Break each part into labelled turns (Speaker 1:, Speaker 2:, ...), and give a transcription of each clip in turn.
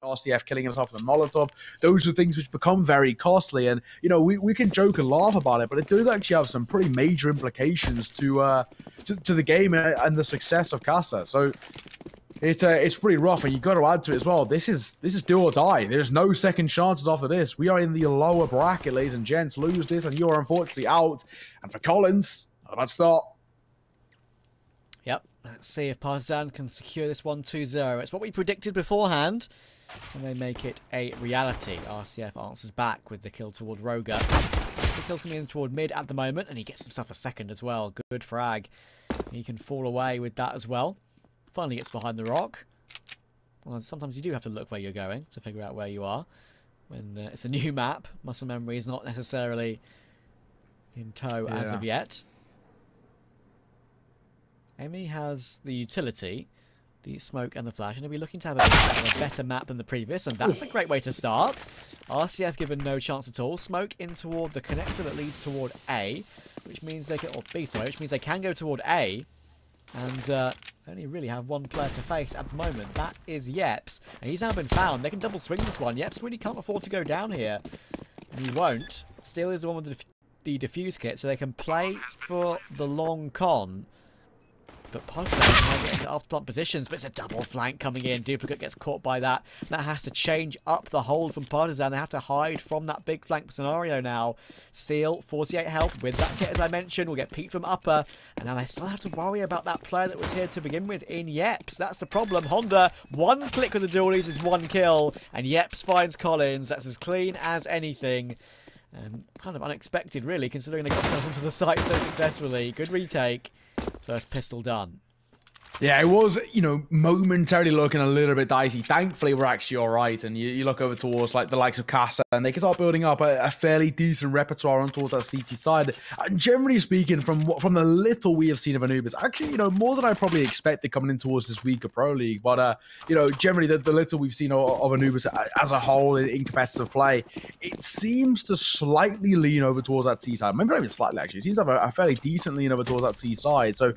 Speaker 1: RCF killing himself with a Molotov. Those are things which become very costly, and you know we can joke and laugh about it, but it does actually have some pretty major implications to the game and the success of Casa. So it's pretty rough, and you got to add to it as well. This is do or die. There's no second chances after this. We are in the lower bracket, ladies and gents. Lose this, and you are unfortunately out. And for Collins, not a bad start.
Speaker 2: Yep. Let's see if Partizan can secure this 1-2-0. It's what we predicted beforehand. And they make it a reality. RCF answers back with the kill toward Roga. The kill's coming in toward mid at the moment, and he gets himself a second as well. Good frag. He can fall away with that as well. Finally gets behind the rock. Well, sometimes you do have to look where you're going to figure out where you are. When it's a new map, muscle memory is not necessarily in tow as of yet. Emi has the utility, the smoke and the flash, and he'll be looking to have a better map than the previous, and that's a great way to start. RCF given no chance at all. Smoke in toward the connector that leads toward A, which means they can, or B, sorry, which means they can go toward A, and only really have one player to face at the moment. That is Yeps, and he's now been found. They can double swing this one. Yeps really can't afford to go down here, and he won't. Steel is the one with the defuse kit, so they can play for the long con. But Partizan can get into after plant positions, but it's a double flank coming in. Duplicate gets caught by that. That has to change up the hold from Partizan. They have to hide from that big flank scenario now. Steel, 48 health with that kit, as I mentioned, will get peeked from upper. And now they still have to worry about that player that was here to begin with in Yeps. That's the problem. Honda, one click with the dualies is one kill. And Yeps finds Collins. That's as clean as anything. Kind of unexpected, really, considering they got themselves onto the site so successfully. Good retake. First pistol done.
Speaker 1: Yeah, it was, you know, momentarily looking a little bit dicey. Thankfully, we're actually all right. And you look over towards like the likes of Casa, and they can start building up a fairly decent repertoire on towards that CT side. And generally speaking, from the little we have seen of Anubis, actually, you know, more than I probably expected coming in towards this week of Pro League. But you know, generally the little we've seen of Anubis as a whole in competitive play, it seems to slightly lean over towards that T side. Maybe not even slightly, actually. It seems to have a fairly decent lean over towards that T side. So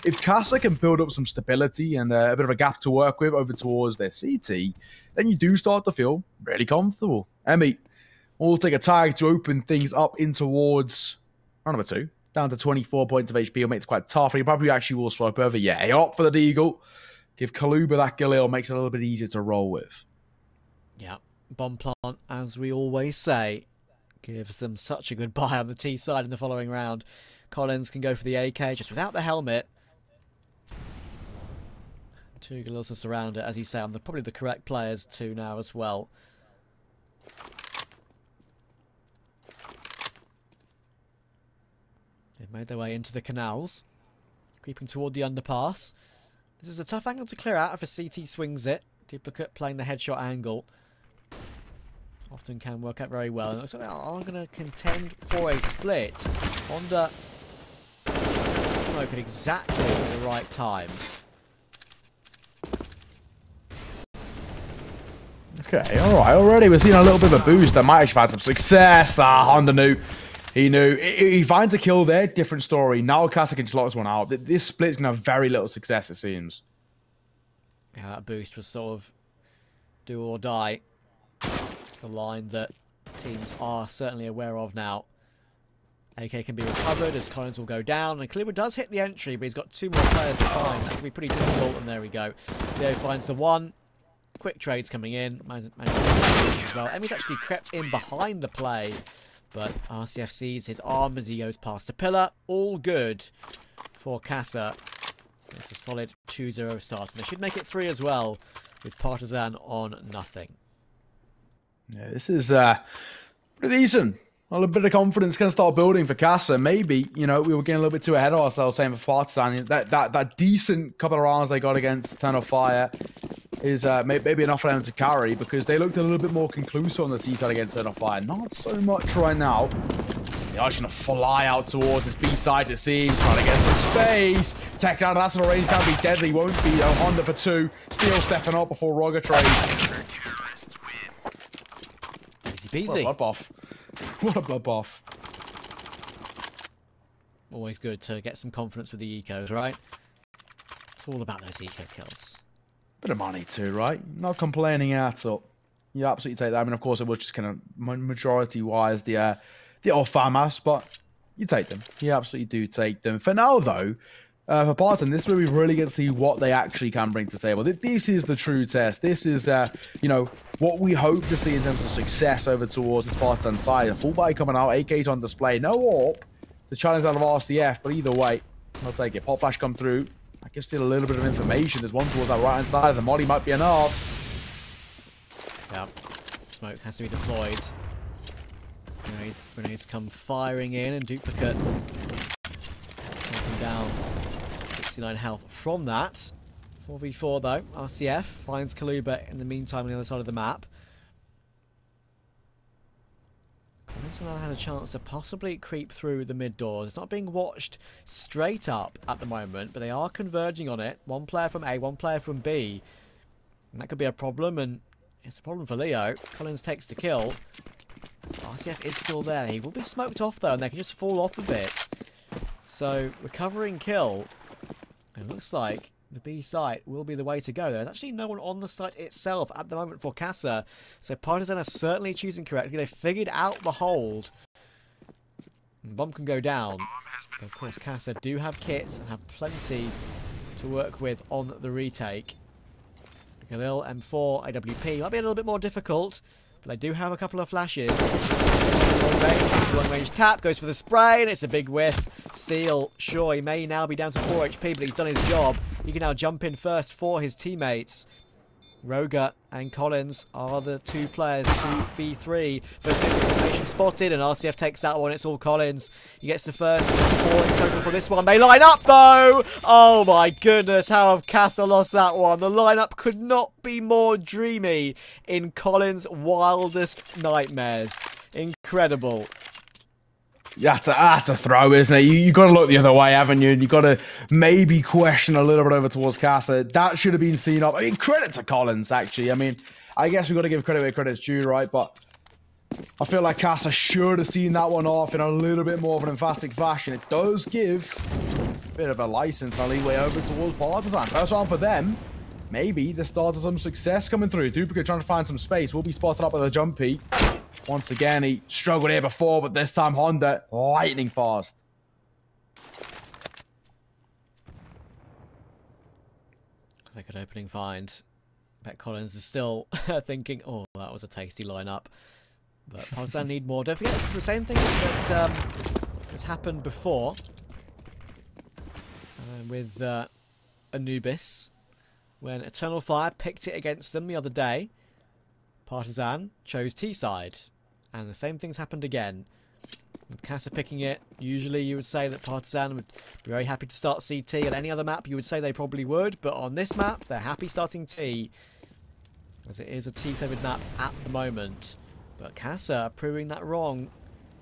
Speaker 1: if Casa can build up some stability and a bit of a gap to work with over towards their CT, then you do start to feel really comfortable. Emi will take a tag to open things up in towards round number 2. Down to 24 points of HP. He'll make it quite tough. He probably actually will swipe over. Yeah, he opt for the deagle. Give Kaluba that Galil, makes it a little bit easier to roll with.
Speaker 2: Yeah, bomb plant, as we always say, gives them such a good buy on the T side in the following round. Collins can go for the AK just without the helmet. Two Galils to surround it, as you say, on probably the correct players too now as well. They've made their way into the canals, creeping toward the underpass. This is a tough angle to clear out if a CT swings it. Duplicate playing the headshot angle. Often can work out very well. And it looks like they are going to contend for a split. Honda smoke at exactly the right time.
Speaker 1: Okay, all right. Already we're seeing a little bit of a boost. That might actually have had some success. Honda knew. He knew. He finds a kill there. Different story. Now Casa can just lock this one out. This split's going to have very little success, it seems.
Speaker 2: Yeah, that boost was sort of do or die. It's a line that teams are certainly aware of now. AK can be recovered as Collins will go down. And Kaluba does hit the entry, but he's got 2 more players to find. That could be pretty difficult. And there we go. Leo finds the one. Quick trades coming in. As well. Emi's actually crept in behind the play, but RCF sees his arm as he goes past the pillar. All good for Casa. It's a solid 2-0 start. And they should make it 3 as well, with Partizan on nothing.
Speaker 1: Yeah, this is pretty decent. Well, a bit of confidence going to start building for Casa. Maybe, you know, we were getting a little bit too ahead of ourselves saying for Partizan. That decent couple of rounds they got against Turn of Fire is maybe enough for them to carry, because they looked a little bit more conclusive on the T side against Turn of Fire. Not so much right now. They are just going to fly out towards this B side, it seems, trying to get some space. Tech down, that's on range, can be deadly, won't be. Honda for 2. Steel stepping up before Roga trades.
Speaker 2: Easy peasy.
Speaker 1: What a bloodbath. What a bloodbath.
Speaker 2: Always good to get some confidence with the ecos, right? It's all about those eco kills.
Speaker 1: Bit of money too, right? Not complaining at all. You absolutely take that. I mean, of course, it was just kind of majority-wise the old FAMAS, but you take them. You absolutely do take them. For now, though, for Partizan, this is where we really get to see what they actually can bring to the table. This is the true test. This is, you know, what we hope to see in terms of success over towards this Partizan side. A full body coming out, AK's on display. No AWP. The challenge out of RCF, but either way, I'll take it. Pop flash come through. I can steal a little bit of information. There's one towards that right-hand side. The molly might be enough.
Speaker 2: Yeah, smoke has to be deployed. Grenades come firing in, and duplicate taking down 69 health from that. 4v4 though. RCF finds Kaluba in the meantime on the other side of the map. Conferencce now had a chance to possibly creep through the mid doors. It's not being watched straight up at the moment, but they are converging on it. One player from A, one player from B. And that could be a problem, and it's a problem for Leo. Collins takes the kill. RCF is still there. He will be smoked off though, and they can just fall off a bit. So, recovering kill. It looks like the B site will be the way to go. There's actually no one on the site itself at the moment for Casa. So Partizan are certainly choosing correctly. They figured out the hold. And bomb can go down. But of course, Casa do have kits and have plenty to work with on the retake. Galil, M4, AWP might be a little bit more difficult, but they do have a couple of flashes. Long range tap, goes for the spray, and it's a big whiff. Steal, sure, he may now be down to 4 HP, but he's done his job. He can now jump in first for his teammates. Roga and Collins are the two players, 2v3. First information spotted, and RCF takes that one. It's all Collins. He gets the first 4 in total for this one. They line up, though! Oh my goodness, how have Casa lost that one? The lineup could not be more dreamy in Collins' wildest nightmares. Incredible.
Speaker 1: That's a throw, isn't it? You got to look the other way, haven't you? You got to maybe question a little bit over towards Casa. That should have been seen up. I mean, credit to Collins, actually. I mean, I guess we've got to give credit where credit's due, right? But I feel like Casa should have seen that one off in a little bit more of an emphatic fashion. It does give a bit of a license and leeway over towards Partizan. First round for them. Maybe the start of some success coming through. Duplicate trying to find some space. Will be spotted up at the jump peak. Once again, he struggled here before, but this time Honda lightning fast.
Speaker 2: A good opening find. Bet Collins is still thinking, oh, that was a tasty lineup. But Partizan need more. Don't forget, it's the same thing that has happened before with Anubis, when Eternal Fire picked it against them the other day. Partizan chose T-side, and the same thing's happened again. With Casa picking it, usually you would say that Partizan would be very happy to start CT. On any other map, you would say they probably would, but on this map, they're happy starting T, as it is a T-favored map at the moment. But Casa proving that wrong,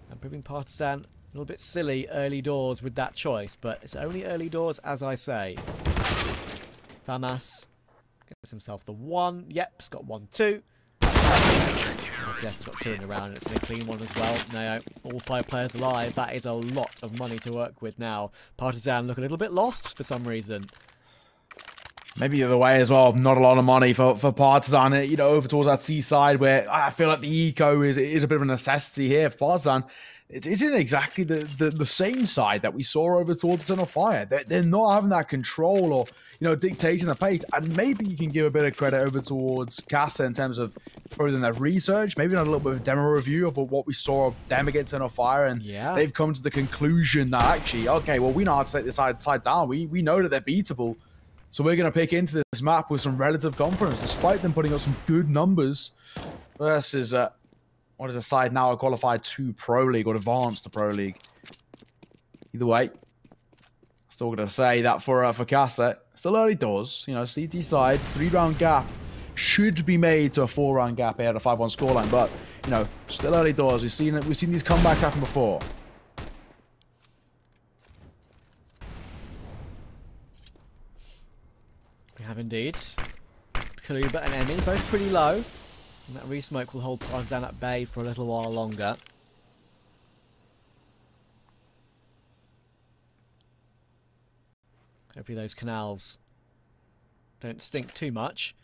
Speaker 2: and proving Partizan a little bit silly early doors with that choice, but it's only early doors, as I say. FAMAS gets himself the 1. Yep, he's got 1-2. Yes, got 2 in the round, and it's a clean one as well. No, all 5 players alive. That is a lot of money to work with now. Partizan look a little bit lost for some reason.
Speaker 1: Maybe the other way as well. Not a lot of money for Partizan, you know, over towards that C side, where I feel like the eco is a bit of a necessity here for Partizan. It isn't exactly the same side that we saw over towards Eternal Fire. They're not having that control or, you know, dictating the pace. And maybe you can give a bit of credit over towards Casa in terms of furthering their research. Maybe not a little bit of a demo review of what we saw of them against Eternal Fire. And they've come to the conclusion that actually, okay, well, we know how to take this side down. We know that they're beatable. So we're going to pick into this map with some relative confidence, despite them putting up some good numbers versus... what is a side now qualified to Pro League or advanced to Pro League? Either way, still going to say that for Casa, still early doors. You know, CT side, 3-round gap should be made to a 4-round gap here at a 5-1 scoreline. But, you know, still early doors. We've seen these comebacks happen before.
Speaker 2: We have indeed. Kaluba and Emmy, both pretty low. And that resmoke will hold Partizan at bay for a little while longer. Hopefully those canals don't stink too much.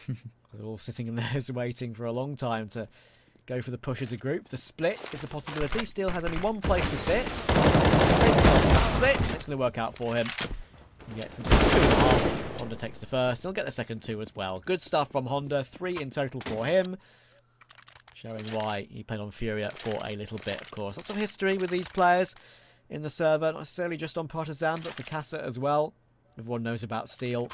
Speaker 2: Because They're all sitting in there waiting for a long time to go for the push as a group. The split is a possibility. Steel has only one place to sit. Split. It's going to work out for him. He gets himself 2.5. Honda takes the first. He'll get the second 2 as well. Good stuff from Honda. 3 in total for him. Showing why he played on Furia for a little bit, of course. Lots of history with these players in the server. Not necessarily just on Partizan, but for Casa as well. Everyone knows about Steel.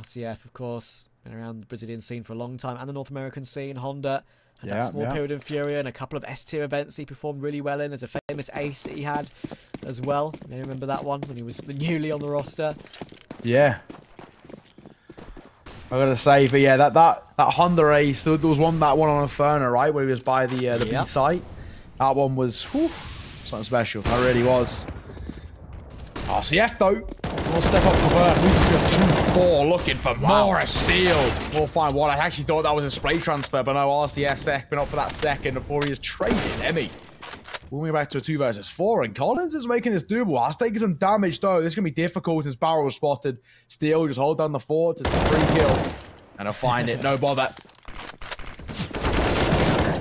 Speaker 2: RCF, of course, been around the Brazilian scene for a long time, and the North American scene. Honda had that small period in Furia and a couple of S-tier events he performed really well in. There's a famous ace that he had as well. You remember that one when he was newly on the roster?
Speaker 1: Yeah. I gotta say, but yeah, that Honda ace, there was that one on Inferno, right, where he was by the B site. That one was something special. That really was. RCF though, we'll step up for first. We've got 2-4 looking for more Steel. We'll find one. I actually thought that was a spray transfer, but no, RCF stepping up for that second before he is traded. Emmy. Moving back to a 2 versus 4, and Collins is making this doable. That's taking some damage though. This is going to be difficult as Barrel was spotted. Steel just hold down the fort. It's a free kill. And he'll find it. No bother.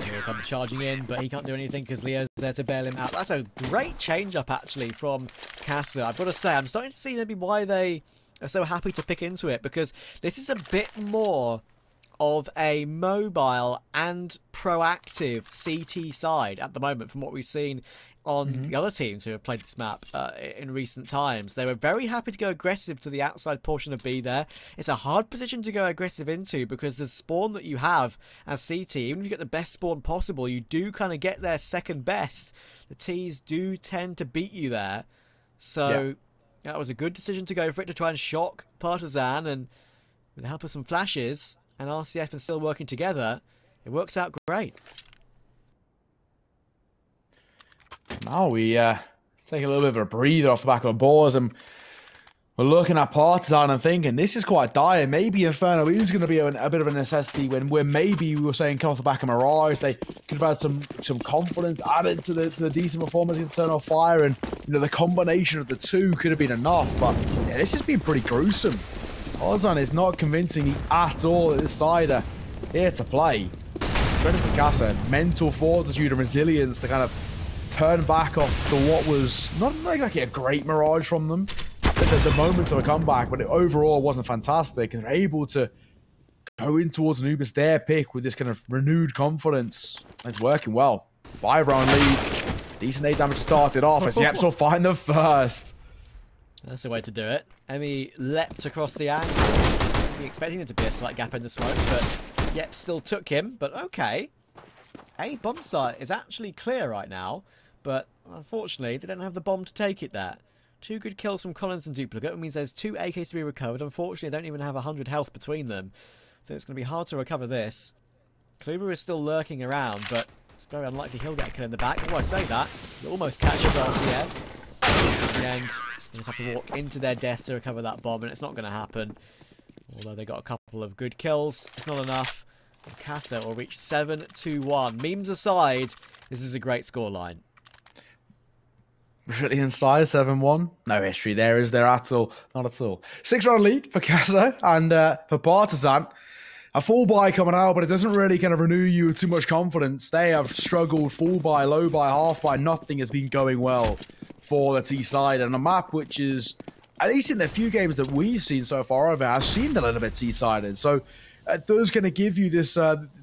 Speaker 2: He'll come charging in, but he can't do anything because Leo's there to bail him out. That's a great change-up actually from Casa. I've got to say, I'm starting to see maybe why they are so happy to pick into it, because this is a bit more of a mobile and proactive CT side at the moment from what we've seen on the other teams who have played this map in recent times. They were very happy to go aggressive to the outside portion of B there. It's a hard position to go aggressive into because the spawn that you have as CT, even if you get the best spawn possible, you do kind of get there second best. The Ts do tend to beat you there. So that was a good decision to go for it, to try and shock Partizan, and with the help of some flashes and RCF is still working together, it works out great.
Speaker 1: Now we take a little bit of a breather off the back of the boards, and we're looking at Partizan and thinking this is quite dire. Maybe Inferno is going to be a bit of a necessity when maybe we were saying come off the back of Mirage. They could have had some confidence added to the decent performance against Eternal Fire, and the combination of the two could have been enough. But yeah, this has been pretty gruesome. Partizan is not convincing at all that this side are here to play. Credit to Casa, mental fortitude and resilience to kind of turn back off to what was not exactly a great Mirage from them. The moment of a comeback, but it overall wasn't fantastic, and they're able to go in towards Anubis, their pick, with this kind of renewed confidence. It's working well. 5-round lead. Decent 8 damage started off as Yeps will find the first.
Speaker 2: That's the way to do it. Emmy leapt across the angle. Be expecting there to be a slight gap in the smoke, but Yep still took him. But okay. A bomb site is actually clear right now, but unfortunately they don't have the bomb to take it there. 2 good kills from Collins and Duplicate. It means there's 2 AKs to be recovered. Unfortunately, they don't even have 100 health between them, so it's going to be hard to recover this. Kluber is still lurking around, but it's very unlikely he'll get a kill in the back. Oh, I say that. It almost catches RCF. In the end, they just have to walk into their death to recover that bomb, and it's not going to happen. Although they got a couple of good kills, it's not enough. And Casa will reach 7-1. Memes aside, this is a great scoreline.
Speaker 1: Brazilian side, 7-1. No history there, is there at all? Not at all. 6-round lead for Casa, and for Partizan. A full buy coming out, but it doesn't really kind of renew you with too much confidence. They have struggled full buy, low buy, half buy. Nothing has been going well for the T side, and a map which is, at least in the few games that we've seen so far of it, has seemed a little bit T-sided. So it does kind of give you this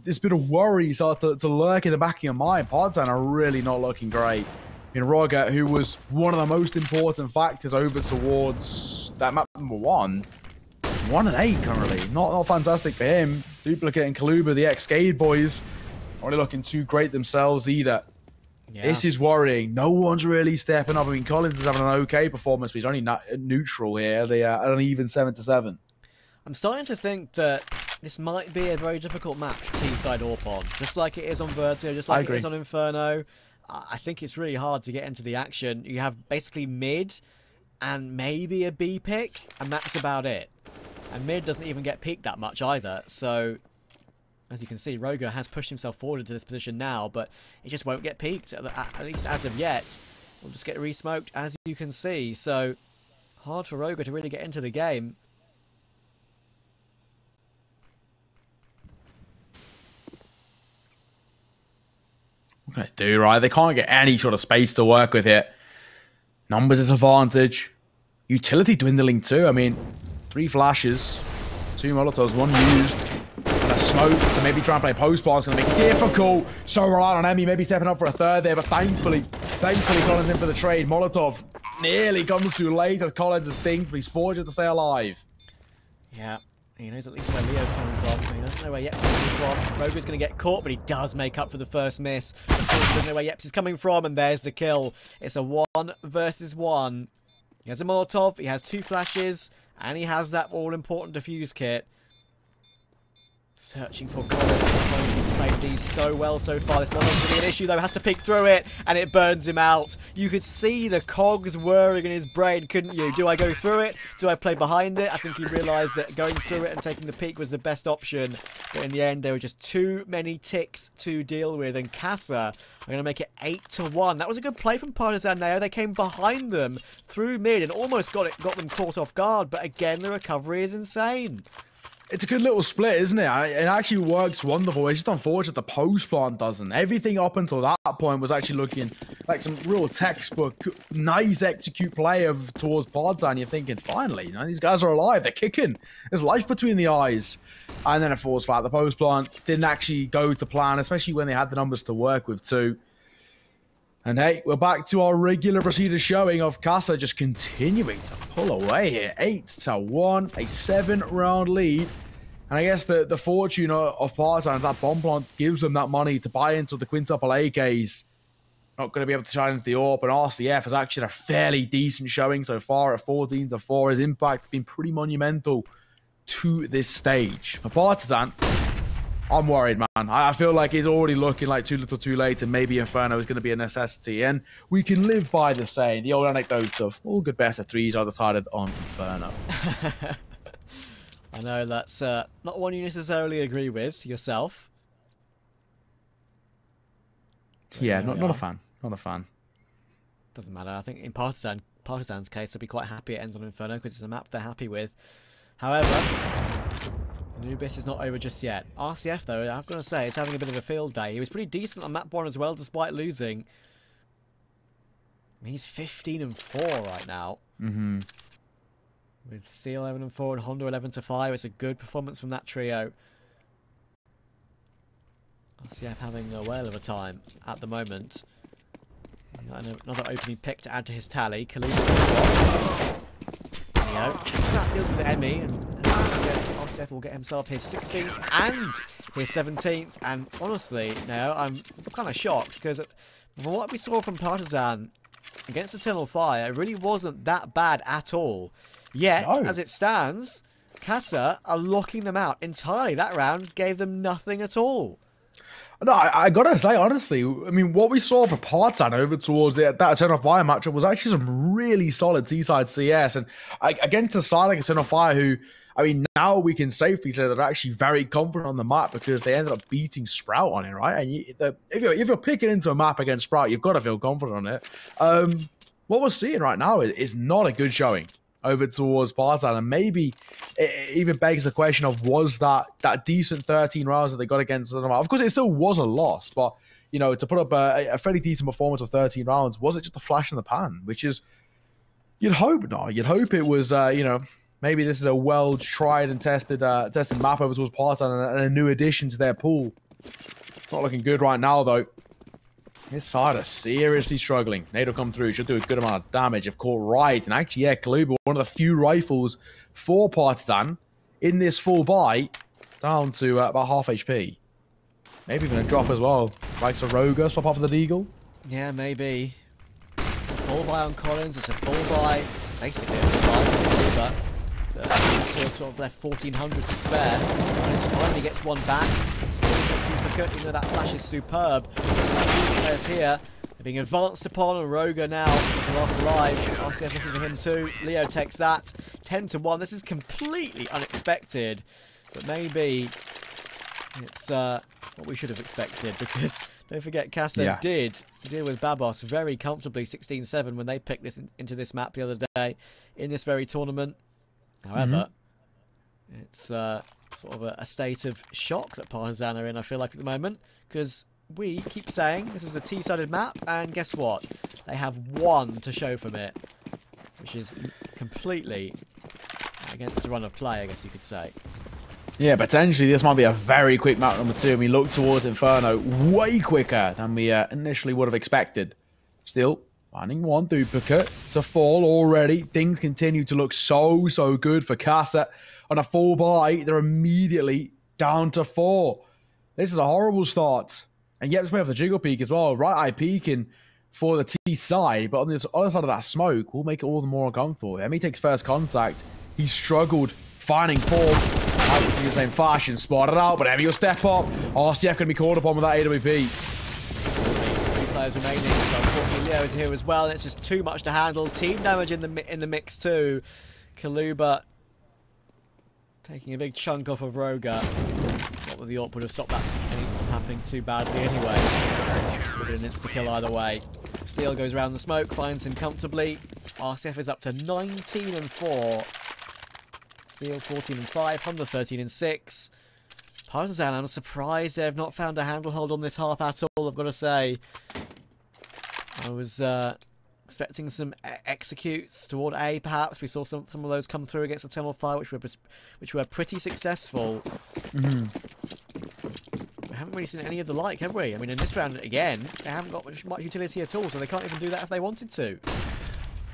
Speaker 1: this bit of worry start to lurk in the back of your mind. Partizan are really not looking great. In Roger, who was one of the most important factors over towards that map number 1. 1-8 currently. Not fantastic for him. Duplicate and Kaluba, the ex-Skade boys, not really looking too great themselves either. Yeah. This is worrying. No one's really stepping up. I mean, Collins is having an okay performance, but he's only neutral here. They are at an even 7-7.
Speaker 2: I'm starting to think that this might be a very difficult match for T-side Orpon. Just like it is on Vertigo, just like it is on Inferno. I think it's really hard to get into the action. You have basically mid and maybe a B pick, and that's about it. And mid doesn't even get peaked that much either. So, as you can see, Roger has pushed himself forward into this position now, but it just won't get peaked, at least as of yet. We'll just get re-smoked, as you can see. So, hard for Roger to really get into the game.
Speaker 1: going to do, right? They can't get any sort of space to work with here. Numbers disadvantage. Utility dwindling too. I mean, 3 flashes, 2 Molotovs, 1 used, and a smoke to maybe try and play post bar is going to make it difficult. So reliant on Emmy, maybe stepping up for a third there, but thankfully Collins in for the trade. Molotov nearly comes too late as Collins is thinking, but he's fortunate to stay alive.
Speaker 2: Yeah. He knows at least where Leo's coming from. He doesn't know where Yeps is coming from. Roger's going to get caught, but he does make up for the first miss. Of course, he doesn't know where Yeps is coming from, and there's the kill. It's a 1 versus 1. He has a Molotov, he has 2 flashes, and he has that all-important defuse kit. Searching for Collins. He's played these so well so far. This one's going to be an issue, though. Has to peek through it, and it burns him out. You could see the cogs whirring in his brain, couldn't you? Do I go through it? Do I play behind it? I think he realised that going through it and taking the peek was the best option. But in the end, there were just too many ticks to deal with. And Casa are going to make it 8-1. That was a good play from Partizan Neo. They came behind them through mid and almost got them caught off guard. But again, the recovery is insane.
Speaker 1: It's a good little split, isn't it? It actually works wonderful. It's just unfortunate the post plant doesn't. Everything up until that point was actually looking like some real textbook, nice execute play towards Partizan. You're thinking, finally, these guys are alive. They're kicking. There's life between the eyes. And then it falls flat. The post plant didn't actually go to plan, especially when they had the numbers to work with too. And hey, we're back to our regular procedure showing of Casa just continuing to pull away here. 8-1, a 7-round lead. And I guess the fortune of Partizan, that bomb plant gives them that money to buy into the quintuple AKs. Not going to be able to challenge the AWP, and RCF has actually had a fairly decent showing so far at 14-4. His impact has been pretty monumental to this stage. For Partizan, I'm worried, man. I feel like it's already looking like too little too late, and maybe Inferno is going to be a necessity. And we can live by the saying, the old anecdotes of all good best of 3s are decided on Inferno.
Speaker 2: I know that's not one you necessarily agree with yourself.
Speaker 1: But yeah, not a fan. Not a fan.
Speaker 2: Doesn't matter. I think in Partizan's case, they'll be quite happy it ends on Inferno because it's a map they're happy with. However, Anubis is not over just yet. RCF, though, I've got to say, is having a bit of a field day. He was pretty decent on map 1 as well, despite losing. He's 15-4 right now.
Speaker 1: Mm-hmm.
Speaker 2: With Steel 11-4 and Honda 11-5. It's a good performance from that trio. RCF having a whale of a time at the moment. Another opening pick to add to his tally. Khalid. There you go. Just about deals with Emmy, and RCF will get himself his 16th and his 17th. And honestly, now I'm kind of shocked because from what we saw from Partizan against Eternal Fire, it really wasn't that bad at all. Yet, as it stands, Casa are locking them out entirely. That round gave them nothing at all.
Speaker 1: No, I gotta say, honestly, I mean, what we saw for Partizan over towards that Eternal Fire matchup was actually some really solid T-side CS. And against a side like Eternal Fire, who, I mean, now we can safely say they're actually very confident on the map because they ended up beating Sprout on it, right? And if you're picking into a map against Sprout, you've got to feel confident on it. What we're seeing right now is not a good showing over towards Partizan, and maybe it even begs the question of, was that decent 13 rounds that they got against them? Of course, it still was a loss, but, you know, to put up a fairly decent performance of 13 rounds, was it just a flash in the pan? Which is, you'd hope not. You'd hope it was, you know, maybe this is a well-tried and tested map over towards Partizan and a new addition to their pool. Not looking good right now, though. This side are seriously struggling. Nate will come through. Should do a good amount of damage if caught right. And actually, yeah, Kaluba, one of the few rifles for Partizan in this full buy, down to about half HP. Maybe even a drop as well. Likes a Roger, swap off of the Deagle.
Speaker 2: Yeah, maybe. It's a full buy on Collins. It's a full buy. Basically a full buy, but sort of left 1,400 to spare. Collins finally gets one back. Still duplicate, even though that flash is superb. Players here are being advanced upon, and Roger now the last alive. RCF looking for him too. Leo takes that 10-1. This is completely unexpected, but maybe it's what we should have expected, because don't forget Casa did deal with Babos very comfortably 16-7 when they picked this into this map the other day in this very tournament. However, it's sort of a state of shock that Partizan are in, I feel like, at the moment, because we keep saying this is a T-sided map, and guess what? They have one to show from it, which is completely against the run of play, I guess you could say.
Speaker 1: Yeah, potentially this might be a very quick map number 2. And we look towards Inferno way quicker than we initially would have expected. Still, finding one duplicate to fall already. Things continue to look so good for Casa. On a 4-by, they're immediately down to 4. This is a horrible start. And yet, we have the jiggle peak as well. Right eye peeking for the T side, but on this other side of that smoke, will make it all the more uncomfortable. Emi takes first contact. He struggled finding form. I would see the same fashion, spotted out, but Emi will step up. RCF going to be called upon with that AWP.
Speaker 2: 3 players remaining. So unfortunately, Leo is here as well, and it's just too much to handle. Team damage in the mix too. Kaluba taking a big chunk off of Roga. Not that the AWP would have stopped that from happening too badly anyway. Would have been an insta-kill either way. Steel goes around the smoke, finds him comfortably. RCF is up to 19 and 4. Steel 14 and 5, Honda 13 and 6. Partizan, I'm surprised they've not found a handle hold on this half at all, I've got to say. I was expecting some executes toward A, perhaps. We saw some of those come through against the Tunnel Fire, which were pretty successful. We haven't really seen any of the like, have we? I mean, in this round, again, they haven't got much utility at all, so they can't even do that if they wanted to.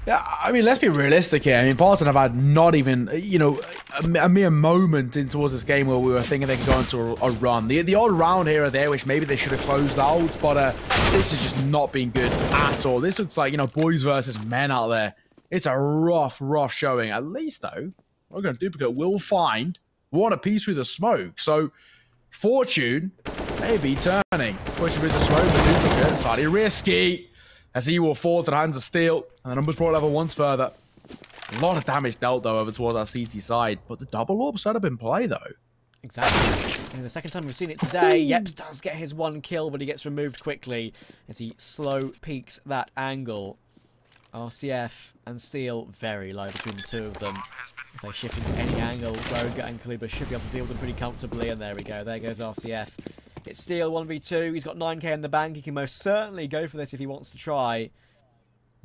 Speaker 1: Yeah, I mean, let's be realistic here. I mean, Partizan have had not even, you know, a mere moment in towards this game where we were thinking they could go into a run. The odd round here or there, which maybe they should have closed out, but this has just not been good at all. This looks like, you know, boys versus men out there. It's a rough showing. At least, though, we're going to duplicate. We'll find one apiece through the smoke. So, fortune may be turning. Pushing through the smoke, the duplicate, slightly risky. As he will fall to the hands of Steel, and the numbers brought level once further. A lot of damage dealt, though, over towards our CT side, but the double orb set up in play, though.
Speaker 2: Exactly. And the second time we've seen it today, Yeps does get his 1 kill, but he gets removed quickly as he slow peeks that angle. RCF and Steel very low between the two of them. If they shift into any angle, Roga and Kaluba should be able to deal with them pretty comfortably, and there we go. There goes RCF. It's Steel 1v2. He's got 9k in the bank. He can most certainly go for this if he wants to try.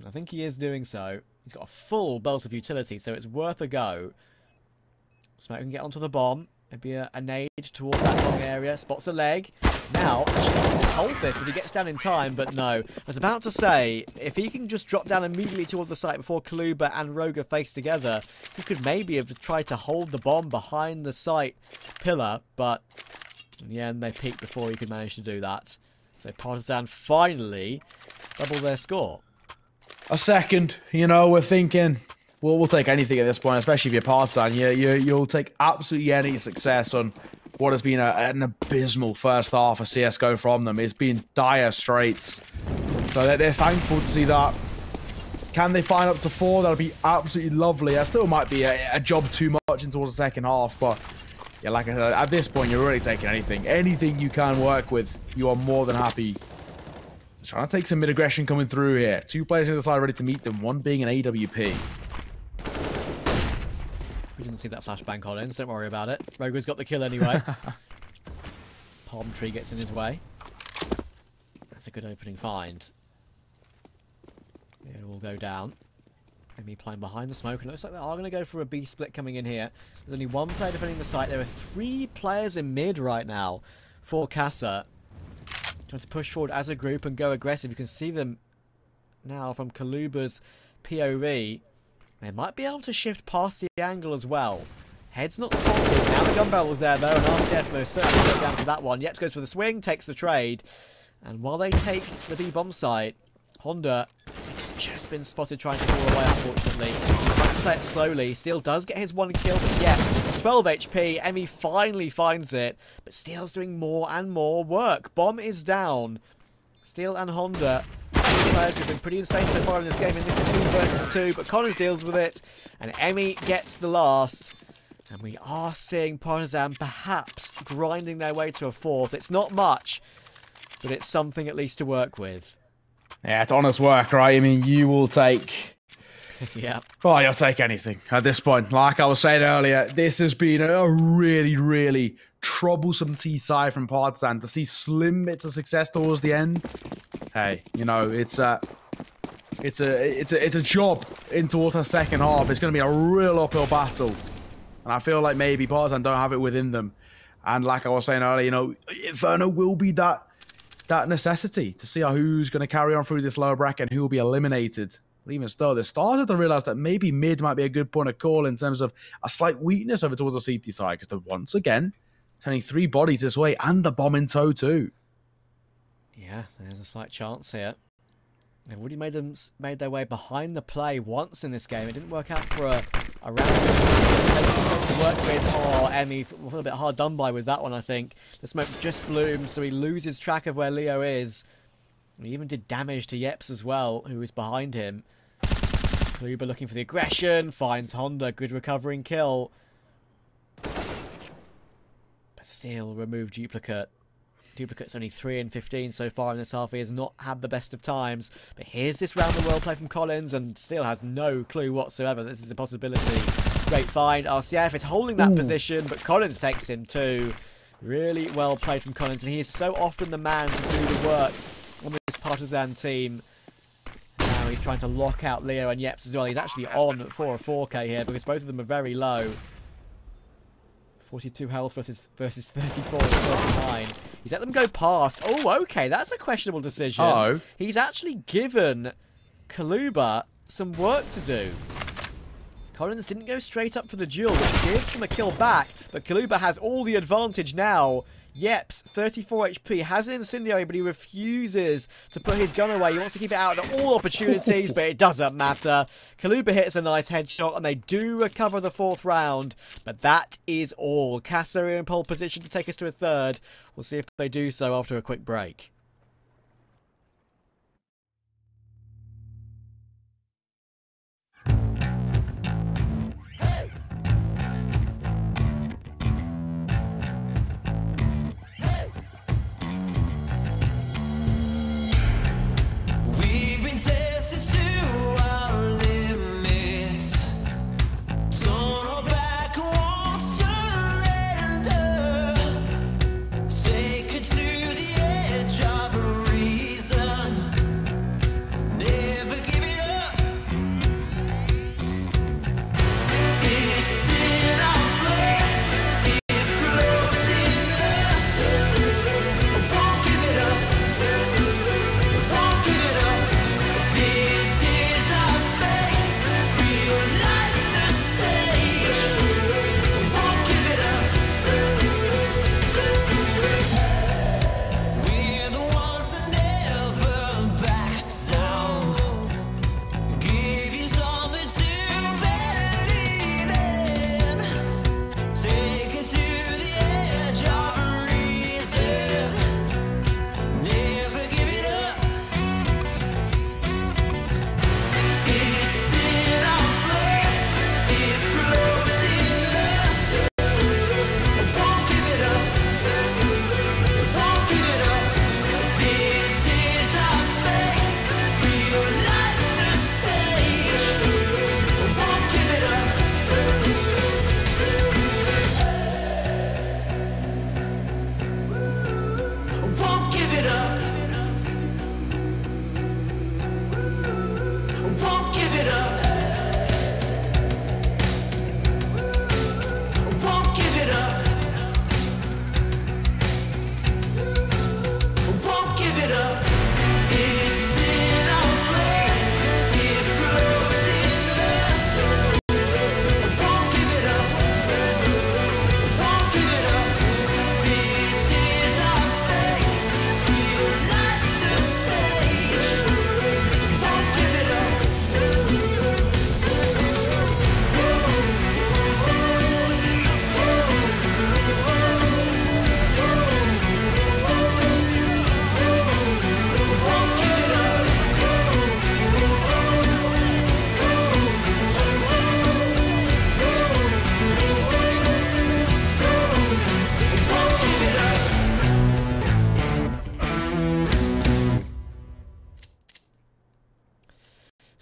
Speaker 2: I think he is doing so. He's got a full belt of utility, so it's worth a go. Smoke can get onto the bomb. Maybe a nade towards that long area. Spots a leg. Now, hold this if he gets down in time, but no. I was about to say, if he can just drop down immediately towards the site before Kaluba and Roga face together, he could maybe have tried to hold the bomb behind the site pillar, but in the end, they peaked before he could manage to do that. So Partizan finally double their score.
Speaker 1: A second, you know, we're thinking, well, we'll take anything at this point, especially if you're Partizan. You'll take absolutely any success on what has been an abysmal first half of CSGO from them. It's been dire straits. So they're thankful to see that. Can they find up to 4? That'll be absolutely lovely. That still might be a job too much in towards the second half, but yeah, like I said, at this point, you're really taking anything. Anything you can work with, you are more than happy. Trying to take some mid-aggression coming through here. 2 players on the side ready to meet them, one being an AWP.
Speaker 2: We didn't see that flashbang, Collins. Don't worry about it. Roga's got the kill anyway. Palm tree gets in his way. That's a good opening find. It will go down. Emi playing behind the smoke, and it looks like they are going to go for a B split coming in here. There's only 1 player defending the site. There are 3 players in mid right now for Casa. Trying to push forward as a group and go aggressive. You can see them now from Kaluba's POV. They might be able to shift past the angle as well. Head's not spotted. Now the gun barrel's there though, and RCF most certainly goes down for that one. Yeps goes for the swing, takes the trade. And while they take the B-bomb site, Honda has just been spotted trying to fall away, unfortunately. Trying to play it slowly. Steel does get his 1 kill, but yes, 12 HP. Emi finally finds it, but Steel's doing more and more work. Bomb is down. Steel and Honda, players who've been pretty insane so far in this game, and this is 2 versus 2, but Collins deals with it, and Emi gets the last. And we are seeing Partizan perhaps grinding their way to a 4th. It's not much, but it's something at least to work with.
Speaker 1: Yeah, it's honest work, right? I mean, you will take...
Speaker 2: Yeah.
Speaker 1: Well, you'll take anything at this point. Like I was saying earlier, this has been a really troublesome T side from Partizan, to see slim bits of success towards the end, hey, you know, it's a job in towards the second half. It's going to be a real uphill battle, and I feel like maybe Partizan don't have it within them. And like I was saying earlier, you know, Inferno will be that necessity to see who's going to carry on through this lower bracket and who will be eliminated. But even still, they started to realize that maybe mid might be a good point of call in terms of a slight weakness over towards the CT side, because they're once again turning 3 bodies this way and the bomb in tow too.
Speaker 2: Yeah, there's a slight chance here. They've already made their way behind the play once in this game. It didn't work out for a round to work with. Oh, Emmy, a little bit hard done by with that one, I think. The smoke just blooms, so he loses track of where Leo is. He even did damage to Yeps as well, who is behind him. Kluber looking for the aggression, finds Honda, good recovering kill. But still, remove Duplicate. Duplicate's only 3 and 15 so far in this half. He has not had the best of times. But here's this round the world play from Collins, and still has no clue whatsoever this is a possibility. Great find. RCF is holding that position, but Collins takes him too. Really well played from Collins, and he is so often the man to do the work on this Partizan team. Now he's trying to lock out Leo and Yeps as well. He's actually on for a 4K here because both of them are very low. 42 health versus 34 and 39. He's let them go past. Oh, okay, that's a questionable decision.
Speaker 1: Uh-oh.
Speaker 2: He's actually given Kaluba some work to do. Collins didn't go straight up for the duel, which gives him a kill back, but Kaluba has all the advantage now. Yeps, 34 HP, has an incendiary, but he refuses to put his gun away. He wants to keep it out at all opportunities, but it doesn't matter. Kaluba hits a nice headshot, and they do recover the 4th round, but that is all. Casa are in pole position to take us to a 3rd. We'll see if they do so after a quick break.
Speaker 3: Take it to the edge.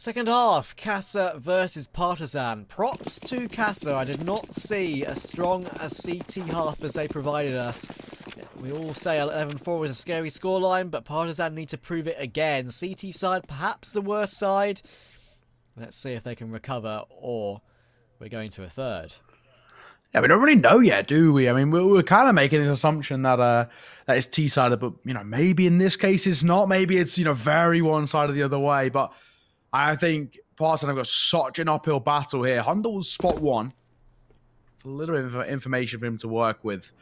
Speaker 2: Second half, Casa versus Partizan. Props to Casa. I did not see as strong a CT half as they provided us. We all say 11-4 was a scary scoreline, but Partizan need to prove it again. CT side, perhaps the worst side. Let's see if they can recover, or we're going to a third.
Speaker 1: Yeah, we don't really know yet, do we? I mean, we're kind of making this assumption that that it's T-sided, but, you know, maybe in this case it's not. Maybe it's, you know, very one-sided the other way, but I think Partizan have got such an uphill battle here. Hundle's spot one. It's a little bit of information for him to work with.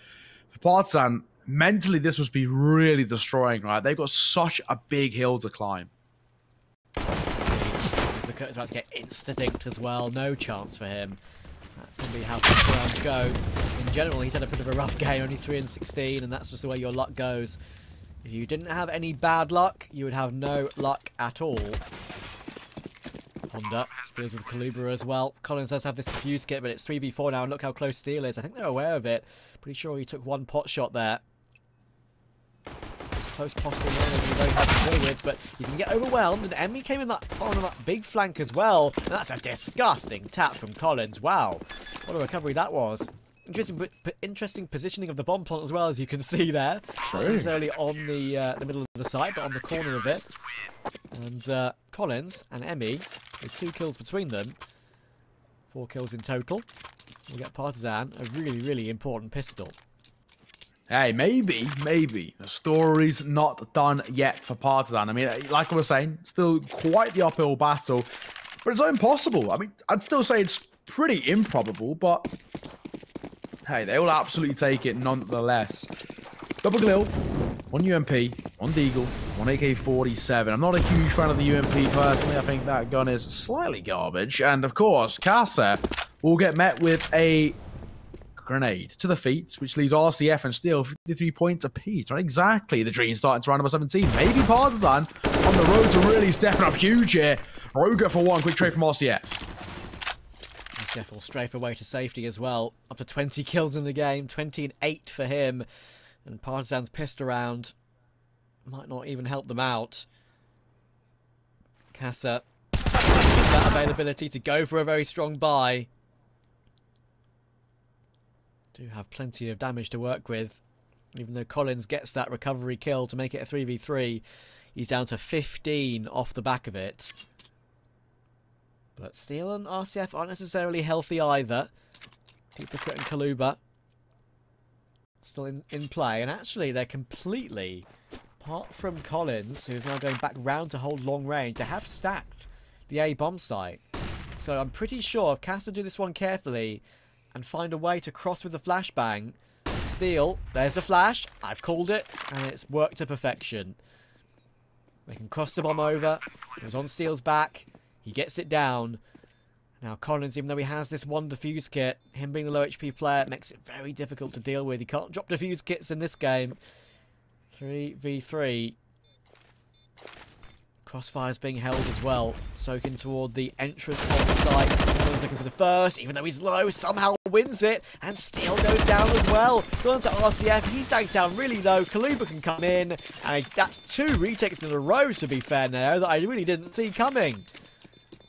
Speaker 1: For Partizan, mentally, this must be really destroying, right? They've got such a big hill to climb.
Speaker 2: The Kurt's about to get insta-dinked as well. No chance for him. That can be how first rounds go. In general, he's had a bit of a rough game, only 3-16, and that's just the way your luck goes. If you didn't have any bad luck, you would have no luck at all. Honda deals with Kaluba as well. Collins does have this defuse kit, but it's 3v4 now, and look how close Steel is. I think they're aware of it. Pretty sure he took one pot shot there. As close possible now, he'll be very hard to deal with, but you can get overwhelmed, and Emmy came in that on that big flank as well. And that's a disgusting tap from Collins. Wow, what a recovery that was. Interesting positioning of the bomb plant as well, as you can see there. Not necessarily on the middle of the site, but on the corner of it. And Collins and Emmy, with 2 kills between them, 4 kills in total. We'll get Partizan a really, really important pistol.
Speaker 1: Hey, maybe the story's not done yet for Partizan. I mean, like I was saying, still quite the uphill battle, but it's not impossible. I mean, I'd still say it's pretty improbable, but hey, they will absolutely take it nonetheless. Double Glil, 1 UMP, 1 Deagle, 1 AK-47. I'm not a huge fan of the UMP personally. I think that gun is slightly garbage. And of course, Casa will get met with a grenade to the feet, which leaves RCF and Steel 53 points apiece. Not exactly the dream starting to round number 17. Maybe Partizan on the road to really stepping up huge here. Roger for 1. Quick trade from RCF.
Speaker 2: RCF will strafe away to safety as well. Up to 20 kills in the game. 20 and 8 for him. And Partizan's pissed around. Might not even help them out. Casa, that availability to go for a very strong buy. Do have plenty of damage to work with. Even though Collins gets that recovery kill to make it a 3v3, he's down to 15 off the back of it. But Steel and RCF aren't necessarily healthy either. Duplicate and Kaluba still in play. And actually, they're completely, apart from Collins, who's now going back round to hold long range, they have stacked the A bomb site. So I'm pretty sure if Casa do this one carefully and find a way to cross with the flashbang, Steel, there's a flash, I've called it, and it's worked to perfection. They can cross the bomb over, it was on Steel's back, he gets it down. Now Collins, even though he has this 1 defuse kit, him being the low HP player, makes it very difficult to deal with. He can't drop defuse kits in this game. 3v3. Crossfire's being held as well. Soaking toward the entrance of the site. He's looking for the first, even though he's low, somehow wins it. And Steel goes down as well. Going to RCF, he's tagged down really low. Kaluba can come in. And that's 2 retakes in a row, to be fair now, that I really didn't see coming.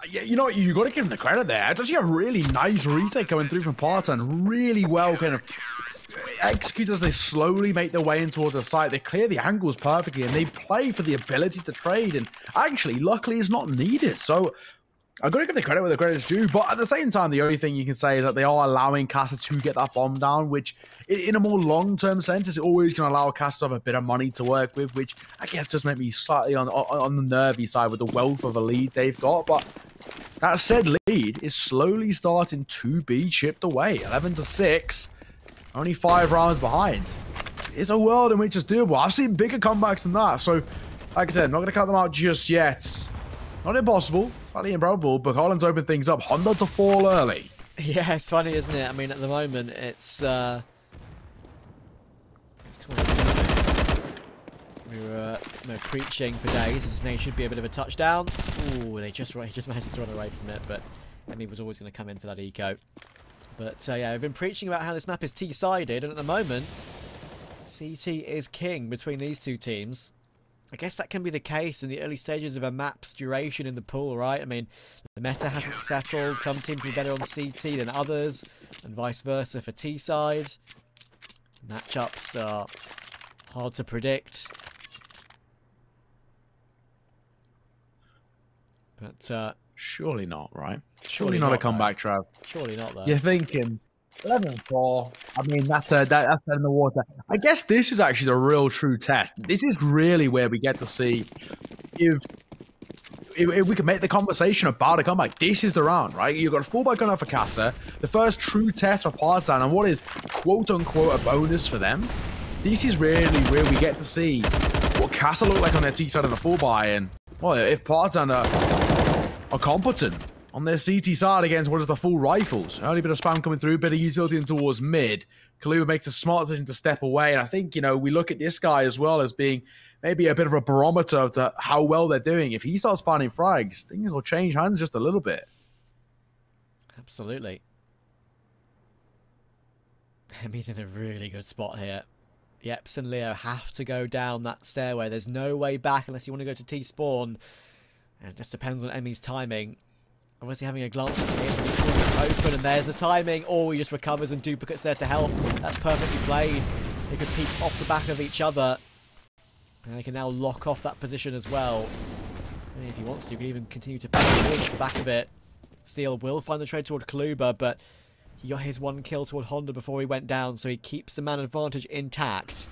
Speaker 1: Yeah, you know what? You got to give him the credit there. It's actually a really nice retake coming through from Partizan. Really well kind of executed as they slowly make their way in towards the site. They clear the angles perfectly and they play for the ability to trade. And actually, luckily, it's not needed. So I've got to give the credit where the credit's due. But at the same time, the only thing you can say is that they are allowing Casa to get that bomb down, which in a more long-term sense is always going to allow Casa to have a bit of money to work with, which I guess just make me slightly on the nervy side with the wealth of a lead they've got. But that said lead is slowly starting to be chipped away. 11-6. Only 5 rounds behind. It's a world in which it's doable. I've seen bigger comebacks than that. So, like I said, I'm not going to count them out just yet. Not impossible. Slightly improbable, but Collins opened things up. Honda to fall early. Yeah,
Speaker 2: it's funny, isn't it? I mean, at the moment, it's kind of... We were preaching for days. His name should be a bit of a touchdown. Ooh, he just managed to run away from it, but Emmy was always going to come in for that eco. But yeah, I've been preaching about how this map is T-sided, and at the moment, CT is king between these two teams. I guess that can be the case in the early stages of a map's duration in the pool, right? I mean, the meta hasn't settled. Some teams will be better on CT than others, and vice versa for T side. Matchups are hard to predict. But
Speaker 1: surely not, right? Surely not a comeback, Trav.
Speaker 2: Surely not, though.
Speaker 1: You're thinking 11-4. I mean, that's in the water. I guess this is actually the real true test. This is really where we get to see if we can make the conversation about a comeback. This is the round, right? You've got a fullback gunner for Casa, the first true test for Partizan, and what is quote-unquote a bonus for them. This is really where we get to see what Casa look like on their T side of the fullback, and well, if Partizan are competent on their CT side against what is the full rifles. Only bit of spam coming through, bit of utility in towards mid. Kaluba makes a smart decision to step away, and I think, you know, we look at this guy as well as being maybe a bit of a barometer to how well they're doing. If he starts finding frags, things will change hands just a little bit.
Speaker 2: Absolutely. He's in a really good spot here. Yeps and Leo have to go down that stairway. There's no way back unless you want to go to T-spawn. And it just depends on Emmy's timing. Obviously having a glance at him, open, and there's the timing. Oh, he just recovers and Duplicate's there to help. That's perfectly played. They could peek off the back of each other. And they can now lock off that position as well. And if he wants to, he can even continue to push towards the back of it. Steel will find the trade toward Kaluba, but he got his one kill toward Honda before he went down, so he keeps the man advantage intact.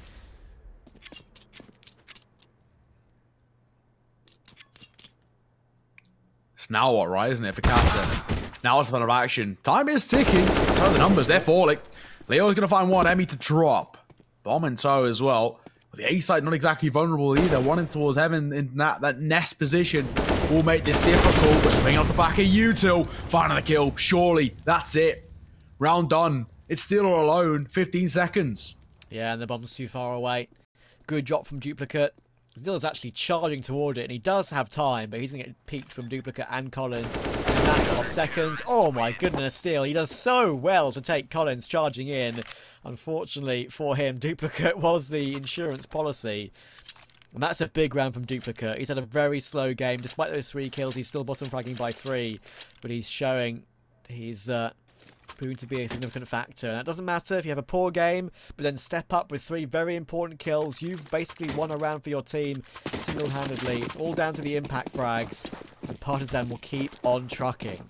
Speaker 1: It's now what, right, isn't it, for Casa? Now it's a bit of action. Time is ticking. So the numbers, they're falling. Leo's going to find one Emmy to drop. Bomb in tow as well. But the A side not exactly vulnerable either. One in towards Heaven in that nest position will make this difficult. But swinging off the back of Util. Finding the kill. Surely, that's it. Round done. It's still all alone. 15 seconds.
Speaker 2: Yeah, and the bomb's too far away. Good drop from Duplicate. Zill's actually charging toward it, and he does have time, but he's going to get peeked from Duplicate and Collins in that of seconds. Oh my goodness, Steel. He does so well to take Collins charging in. Unfortunately for him, Duplicate was the insurance policy. And that's a big round from Duplicate. He's had a very slow game. Despite those 3 kills, he's still bottom fragging by 3. But he's showing he's proving to be a significant factor. And that doesn't matter if you have a poor game, but then step up with 3 very important kills. You've basically won a round for your team single-handedly. It's all down to the impact frags. And Partizan will keep on trucking.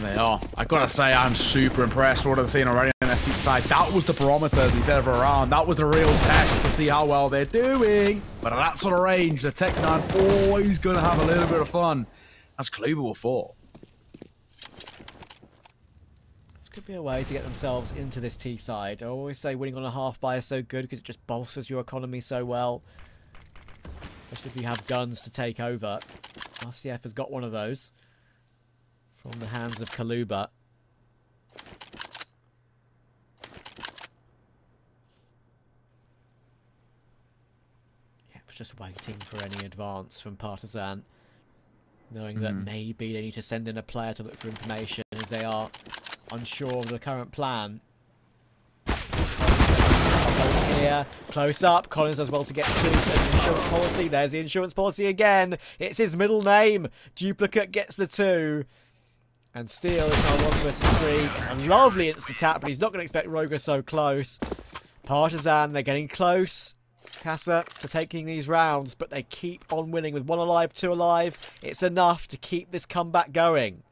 Speaker 1: They are. I gotta say, I'm super impressed with what I've seen already on their seat side. That was the barometer, as we said, for a round. That was the real test to see how well they're doing. But at that sort of range, the Tech-9 always gonna have a little bit of fun. As Kluber will fall.
Speaker 2: Could be a way to get themselves into this T side. I always say winning on a half buy is so good because it just bolsters your economy so well. Especially if you have guns to take over. RCF has got one of those from the hands of Kaluba. Yeah, but just waiting for any advance from Partizan. Knowing that maybe they need to send in a player to look for information as they are unsure of the current plan. Here, close up. Collins does well to get to the insurance policy. There's the insurance policy again. It's his middle name. Duplicate gets the 2. And Steel is now 1 versus 3. It's a lovely insta-tap, but he's not going to expect Roger so close. Partizan, they're getting close. Casa to taking these rounds, but they keep on winning with 1 alive, 2 alive. It's enough to keep this comeback going.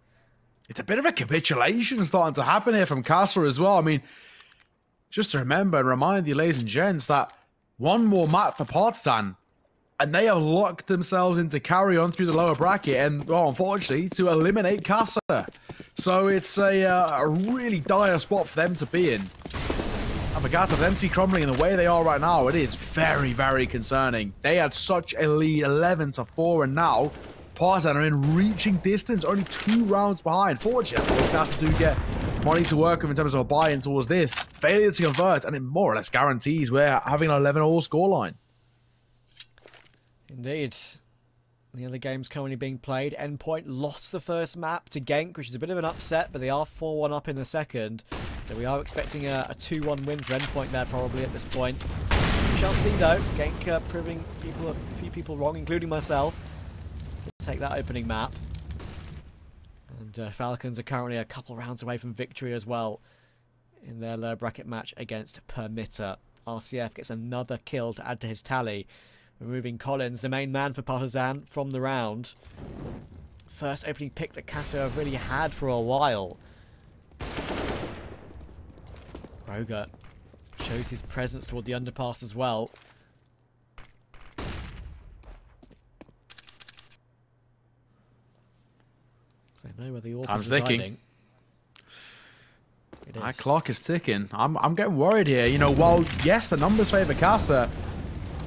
Speaker 1: It's a bit of a capitulation starting to happen here from Casa as well. I mean, just to remember and remind you, ladies and gents, that one more map for Partizan, and they have locked themselves into carry on through the lower bracket, and, well, unfortunately, to eliminate Casa. So it's a really dire spot for them to be in. And for Casa, for them to be crumbling in the way they are right now, it is very, very concerning. They had such a lead, 11-4, and now Partizan are in reaching distance, only 2 rounds behind. Fortunately, Casa do get money to work with in terms of a buy-in towards this. Failure to convert, and it more or less guarantees we're having an 11-all scoreline.
Speaker 2: Indeed. The other game's currently being played. Endpoint lost the first map to Genk, which is a bit of an upset, but they are 4-1 up in the second. So we are expecting a 2-1 win for Endpoint there probably at this point. We shall see though. Genk proving a few people wrong, including myself, to take that opening map. And Falcons are currently a couple rounds away from victory as well in their lower bracket match against Permitter. RCF gets another kill to add to his tally, removing Collins, the main man for Partizan, from the round. First opening pick that Castro have really had for a while. Roger shows his presence toward the underpass as well. So they know where the AWP is residing.
Speaker 1: My clock is ticking. I'm getting worried here. You know, while yes, the numbers favour Casa,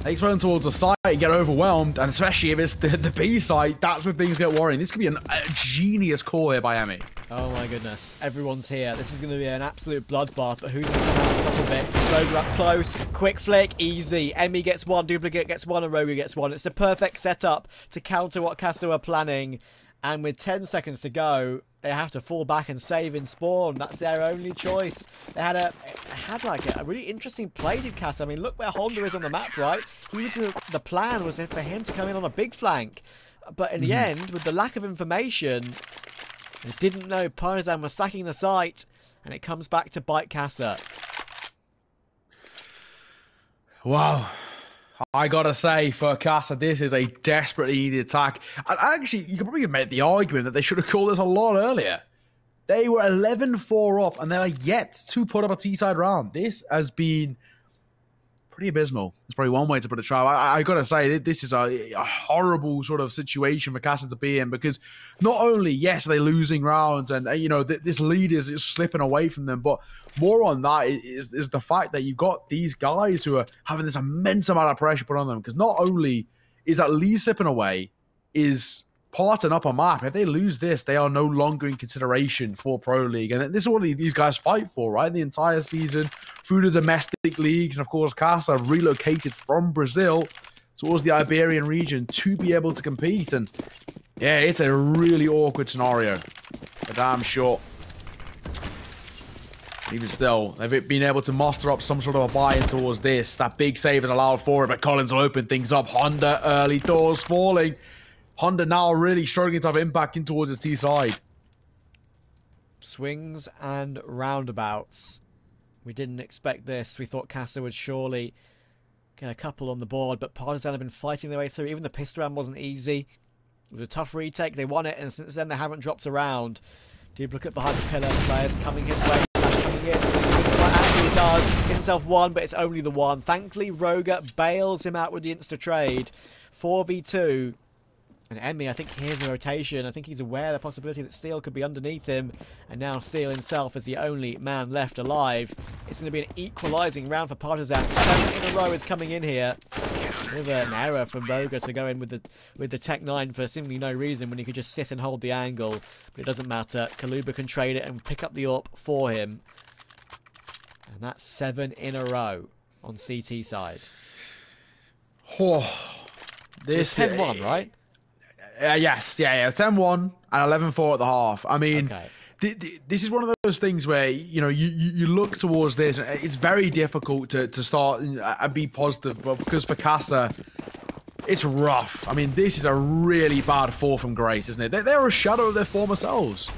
Speaker 1: they explode towards the site and get overwhelmed, and especially if it's the B site, that's when things get worrying. This could be a genius call here by Emmy.
Speaker 2: Oh my goodness, everyone's here. This is going to be an absolute bloodbath, but who's going to come out on top of it? Roger up close, quick flick, easy. Emmy gets one, Duplicate gets one, and Roger gets one. It's a perfect setup to counter what Castro are planning, and with 10 seconds to go, they have to fall back and save in spawn. That's their only choice. They had a really interesting play, did Castro. I mean, look where Honda is on the map, right? The plan was for him to come in on a big flank, but in the end, with the lack of information, they didn't know Partizan was sacking the site, and it comes back to bite Casa.
Speaker 1: Wow. I gotta say, for Casa, this is a desperately needed attack. And actually, you could probably have made the argument that they should have called this a lot earlier. They were 11-4 up, and they are yet to put up a T-side round. This has been pretty abysmal. It's probably one way to put it. I gotta say, this is a horrible sort of situation for Casa to be in, because not only, yes, are they losing rounds, and you know, this lead is slipping away from them, but more on that is the fact that you've got these guys who are having this immense amount of pressure put on them, because not only is that lead slipping away, is parting up a map. If they lose this, they are no longer in consideration for Pro League. And this is what these guys fight for, right? The entire season through the domestic leagues. And of course, Casa relocated from Brazil towards the Iberian region to be able to compete. And yeah, it's a really awkward scenario. For damn sure. Even still, they've been able to muster up some sort of a buy-in towards this. That big save is allowed for it, but Collins will open things up. Honda early doors falling. Honda now really struggling to have impact in towards his T side.
Speaker 2: Swings and roundabouts. We didn't expect this. We thought Casa would surely get a couple on the board, but Partizan have been fighting their way through. Even the pistol round wasn't easy. It was a tough retake. They won it, and since then they haven't dropped around. Duplicate behind the pillar. Players coming his way. Coming in. Actually does. Get himself one, but it's only the one. Thankfully, Roger bails him out with the insta-trade. 4v2. And Emmy, I think he hears the rotation. I think he's aware of the possibility that Steel could be underneath him. And now Steel himself is the only man left alive. It's going to be an equalising round for Partizan. 7 in a row is coming in here. Bit of an error from Roger to go in with the Tech 9 for seemingly no reason when he could just sit and hold the angle. But it doesn't matter. Kaluba can trade it and pick up the AWP for him. And that's 7 in a row on CT side.
Speaker 1: Oh, this
Speaker 2: is 10-1, right?
Speaker 1: Yes, yeah, 10-1 and 11-4 at the half. I mean, this is one of those things where, you know, you look towards this, and it's very difficult to start and be positive, but because for Casa, it's rough. I mean, this is a really bad fall from grace, isn't it? They're a shadow of their former selves.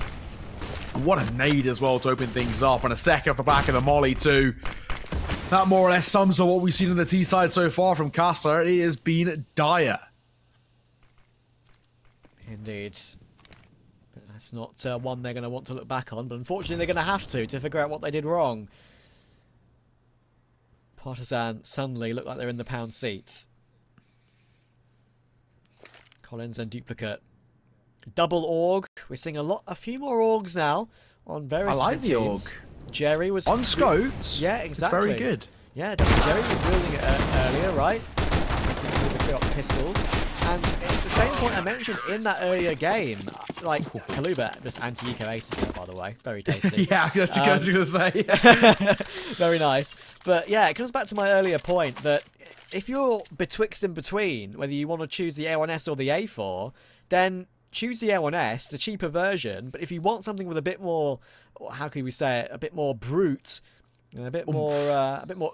Speaker 1: And what a nade as well to open things up, and a second off the back of the molly too. That more or less sums up what we've seen on the T side so far from Casa. It has been dire.
Speaker 2: Indeed. But that's not one they're going to want to look back on, but unfortunately they're going to have to figure out what they did wrong. Partizan suddenly look like they're in the pound seats. Collins and Duplicate. Double AUG. We're seeing a few more AUGs now on various teams.
Speaker 1: The AUG.
Speaker 2: Jerry was...
Speaker 1: On scopes?
Speaker 2: Yeah, exactly.
Speaker 1: It's very good.
Speaker 2: Yeah, Jerry was building it earlier, right? Pistols. And it's the same point I mentioned in that earlier game. Like, Kaluba, just anti-eco aces there, by the way. Very tasty.
Speaker 1: Yeah, I was just going to say.
Speaker 2: Very nice. But yeah, it comes back to my earlier point that if you're betwixt and between whether you want to choose the A1S or the A4, then choose the A1S, the cheaper version. But if you want something with a bit more, how can we say it, a bit more brute, a bit more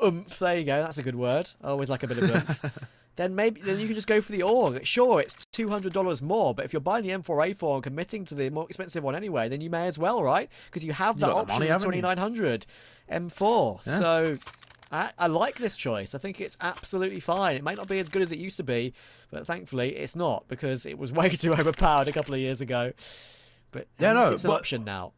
Speaker 2: oomph. There you go. That's a good word. I always like a bit of oomph. Then you can just go for the AUG. Sure, it's $200 more, but if you're buying the M4A4 and committing to the more expensive one anyway, then you may as well, right? Because you have that option of 2900 M4. Yeah. So I like this choice. I think it's absolutely fine. It might not be as good as it used to be, but thankfully it's not, because it was way too overpowered a couple of years ago. But yeah, it's an option now.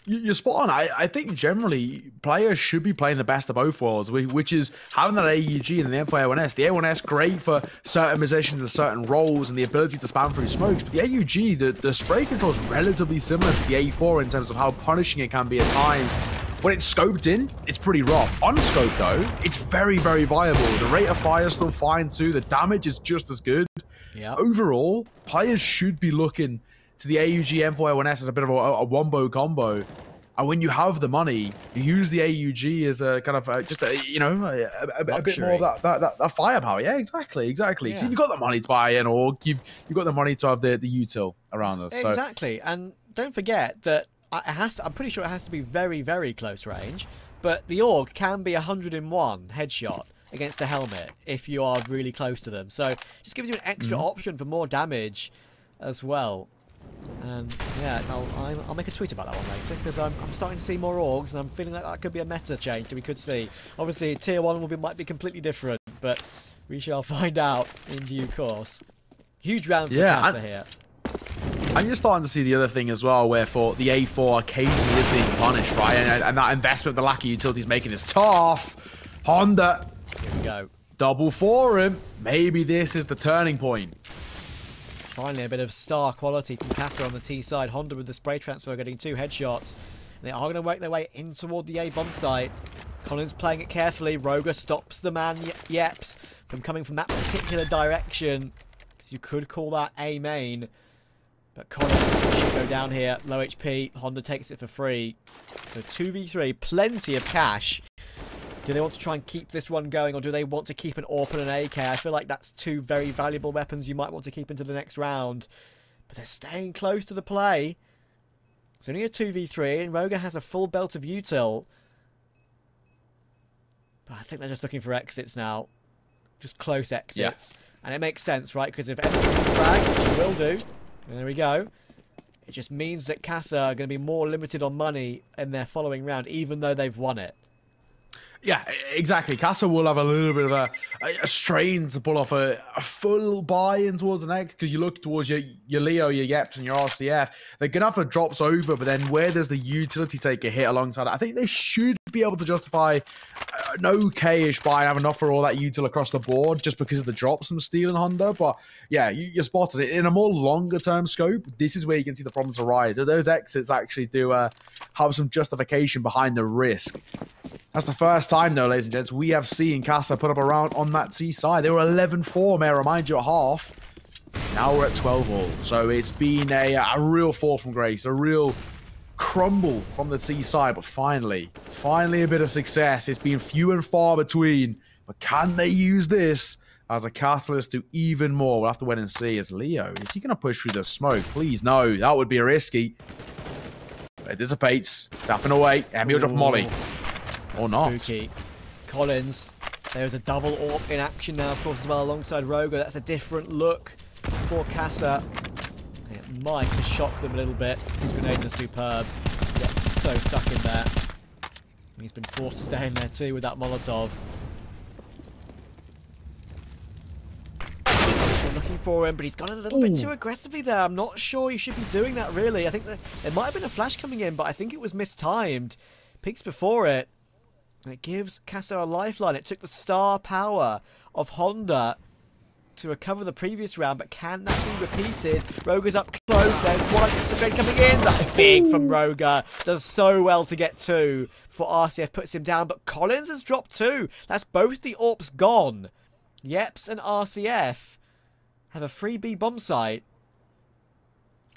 Speaker 1: You're spot on. I think generally players should be playing the best of both worlds, which is having that AUG and the M4 A1S. The A1S great for certain positions and certain roles and the ability to spam through smokes. But the AUG, the spray control is relatively similar to the A4 in terms of how punishing it can be at times. When it's scoped in, it's pretty rough. Unscoped though, it's very, very viable. The rate of fire is still fine too. The damage is just as good.
Speaker 2: Yeah.
Speaker 1: Overall, players should be looking to the AUG M4 A1S as a bit of a wombo combo. And when you have the money, you use the AUG as a kind of a bit more of that firepower. Yeah, exactly. Yeah. Because if you've got the money to buy an AUG, you've got the money to have the util around us.
Speaker 2: Exactly. So. And don't forget that I'm pretty sure it has to be very, very close range, but the AUG can be 101 headshot against a helmet if you are really close to them. So it just gives you an extra option for more damage as well. And yeah, I'll make a tweet about that one later, because I'm starting to see more AUGs, and I'm feeling like that could be a meta change that we could see. Obviously, tier 1 might be completely different, but we shall find out in due course. Huge round for Casa here.
Speaker 1: And you're starting to see the other thing as well, where for the A4 occasionally is being punished, right? And that investment, the lack of utility is making this tough. Honda.
Speaker 2: Here we go.
Speaker 1: Double for him. Maybe this is the turning point.
Speaker 2: Finally, a bit of star quality from Casa on the T side. Honda with the spray transfer getting 2 headshots. They are going to work their way in toward the A bomb site. Collins playing it carefully. Roger stops the man Yeps from coming from that particular direction. So you could call that A main. But Collins should go down here. Low HP. Honda takes it for free. So 2v3. Plenty of cash. Do they want to try and keep this one going, or do they want to keep an AWP and an AK? I feel like that's 2 very valuable weapons you might want to keep into the next round. But they're staying close to the play. It's only a 2v3, and Roger has a full belt of util. But I think they're just looking for exits now. Just close exits. Yeah. And it makes sense, right? Because if everyone's frag, which you will do, and there we go, it just means that Casa are going to be more limited on money in their following round, even though they've won it.
Speaker 1: Yeah, exactly. Casa will have a little bit of a strain to pull off a full buy-in towards the next, because you look towards your Leo, your Yeps, and your RCF. They're going to have the drops over, but then where does the utility take a hit alongside it? I think they should be able to justify an okay-ish buy and have enough for all that util across the board just because of the drops from Steel and Honda. But yeah, you spotted it. In a more longer-term scope, this is where you can see the problems arise. Those exits actually do have some justification behind the risk. That's the first time, though, ladies and gents, we have seen Casa put up a round on that T side. They were 11-4, may I remind you, at half. Now we're at 12-all. So it's been a real fall from grace, a real crumble from the T side. But finally a bit of success. It's been few and far between. But can they use this as a catalyst to even more? We'll have to wait and see. As Leo, is he going to push through the smoke? Please, no. That would be risky. It dissipates. Tapping away. And he'll drop Molly. Or not.
Speaker 2: Spooky. Collins. There's a double AWP in action now, of course, as well, alongside Roger. That's a different look for Casa. It might just shock them a little bit. His grenades are superb. Gets so stuck in there. He's been forced to stay in there too with that Molotov. Looking for him, but he's gone a little bit too aggressively there. I'm not sure you should be doing that, really. I think that there might have been a flash coming in, but I think it was mistimed. Peeks before it. And it gives Casa a lifeline. It took the star power of Honda to recover the previous round, but can that be repeated? Roger's up close. There's one straight coming in. That's big from Roger. Does so well to get 2 before RCF puts him down, but Collins has dropped 2. That's both the AWPs gone. Yeps and RCF have a free B bomb site.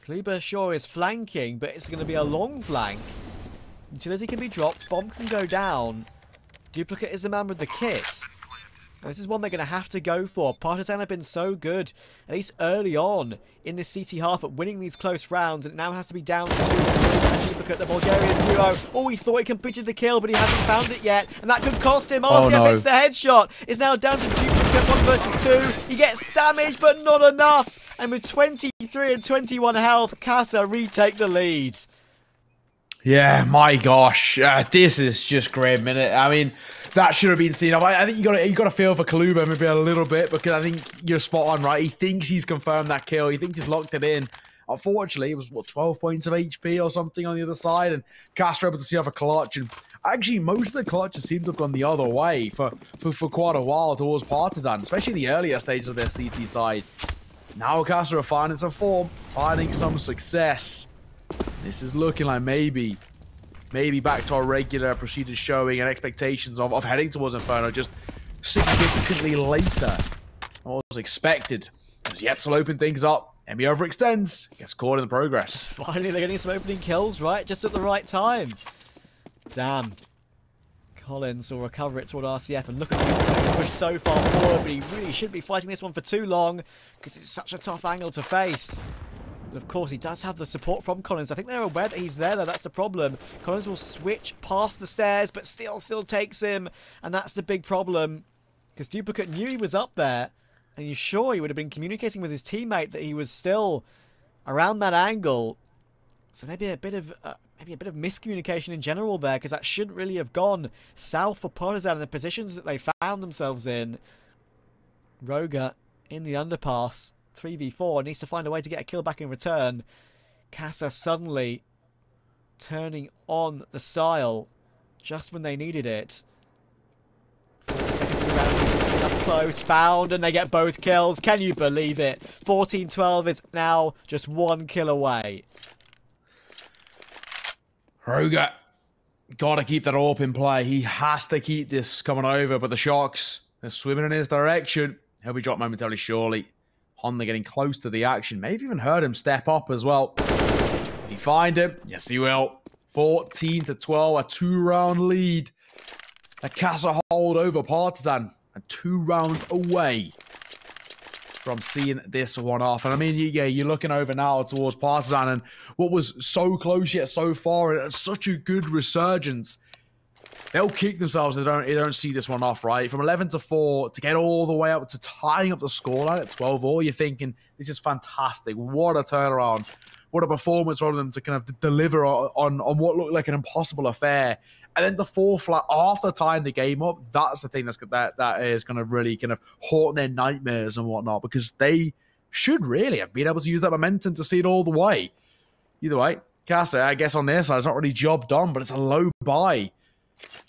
Speaker 2: Kluber sure is flanking, but it's going to be a long flank. Utility can be dropped. Bomb can go down. Duplicate is the man with the kit. This is one they're going to have to go for. Partizan have been so good, at least early on in this CT half, at winning these close rounds, and it now has to be down to look at the Bulgarian duo. Oh, he thought he completed the kill, but he hasn't found it yet, and that could cost him. RCF hits the headshot. It's now down to Duplicate 1 versus 2. He gets damage, but not enough. And with 23 and 21 health, Casa retake the lead.
Speaker 1: Yeah, my gosh, this is just great minute. I mean, that should have been seen. I think you got to feel for Kaluba maybe a little bit, because I think you're spot on, right? He thinks he's confirmed that kill. He thinks he's locked it in. Unfortunately, it was what, 12 points of HP or something on the other side, and Castro able to see off a clutch. And actually, most of the clutches seem to have gone the other way for quite a while towards Partizan, especially in the earlier stages of their CT side. Now Castro are finding some form, finding some success. This is looking like maybe back to our regular procedures showing and expectations of heading towards Inferno just significantly later than what was expected. As Yeps will open things up, Emmy overextends, gets caught in the progress.
Speaker 2: Finally, they're getting some opening kills, right? Just at the right time. Damn. Collins will recover it toward RCF, and look at him push so far forward, but he really shouldn't be fighting this one for too long because it's such a tough angle to face. And of course, he does have the support from Collins. I think they're aware that he's there, though. That's the problem. Collins will switch past the stairs, but still takes him. And that's the big problem. Because Duplicate knew he was up there. And you're sure he would have been communicating with his teammate that he was still around that angle. So maybe a bit of miscommunication in general there, because that shouldn't really have gone south for Partizan in the positions that they found themselves in. Roga in the underpass. 3v4, needs to find a way to get a kill back in return. Casa suddenly turning on the style just when they needed it. Up close, found, and they get both kills. Can you believe it? 14-12 is now just 1 kill away.
Speaker 1: Roga, gotta keep that AWP in play. He has to keep this coming over, but the Sharks are swimming in his direction. He'll be dropped momentarily, surely. Honda getting close to the action. Maybe even heard him step up as well. Will he find him? Yes, he will. 14-12, a 2-round lead. A Casa hold over Partizan. And 2 rounds away from seeing this one off. And I mean, yeah, you're looking over now towards Partizan, and what was so close yet so far, and such a good resurgence. They'll kick themselves if they don't see this one off, right? From 11-4 to get all the way up to tying up the scoreline at 12-all, you're thinking, this is fantastic. What a turnaround. What a performance from them to kind of deliver on what looked like an impossible affair. And then the 4 flat after tying the game up, that's the thing that is going to really kind of haunt their nightmares and whatnot, because they should really have been able to use that momentum to see it all the way. Either way, Casa, I guess on their side, it's not really job done, but it's a low buy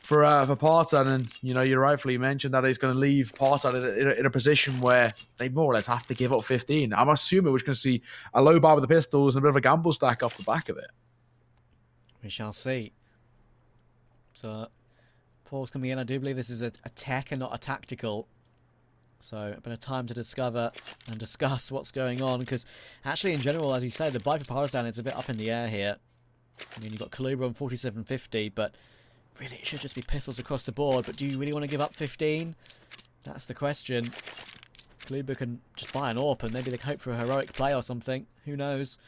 Speaker 1: for Partizan, and you know, you rightfully mentioned that he's going to leave Partizan in a position where they more or less have to give up 15. I'm assuming we're going to see a low bar with the pistols and a bit of a gamble stack off the back of it.
Speaker 2: We shall see. So, Paul's coming in. I do believe this is a tech and not a tactical. So, a bit of time to discover and discuss what's going on, because actually, in general, as you say, the buy for Partizan is a bit up in the air here. I mean, you've got Kaluba on 47.50, but really, it should just be pistols across the board. But do you really want to give up 15? That's the question. Kaluba can just buy an AWP, and maybe they hope for a heroic play or something. Who knows?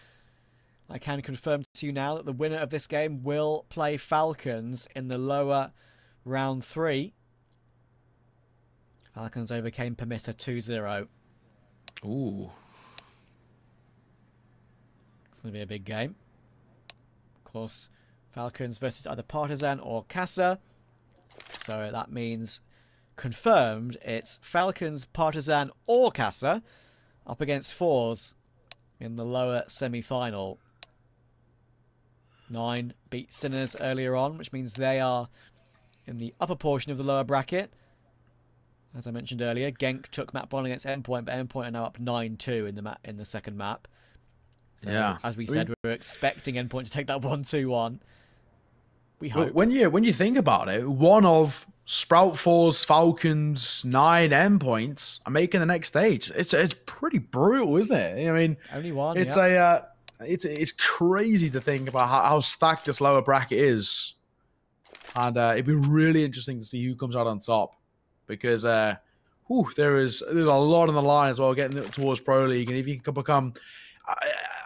Speaker 2: I can confirm to you now that the winner of this game will play Falcons in the lower round 3. Falcons overcame Permitter 2-0.
Speaker 1: Ooh.
Speaker 2: It's going to be a big game. Of course, Falcons versus either Partizan or Casa. So that means confirmed it's Falcons, Partizan or Casa up against Fours in the lower semi-final. 9 beat Sinners earlier on, which means they are in the upper portion of the lower bracket. As I mentioned earlier, Genk took map 1 against Endpoint, but Endpoint are now up 9-2 in the second map. So, yeah, as we said, we were expecting Endpoint to take that 1-2-1. We hope.
Speaker 1: When you think about it, one of Sprout 4's Falcons 9 Endpoints are making the next stage. It's pretty brutal, isn't it? I mean,
Speaker 2: only one.
Speaker 1: It's it's crazy to think about how stacked this lower bracket is, and it'd be really interesting to see who comes out on top, because there's a lot on the line as well, getting towards Pro League. And if you can become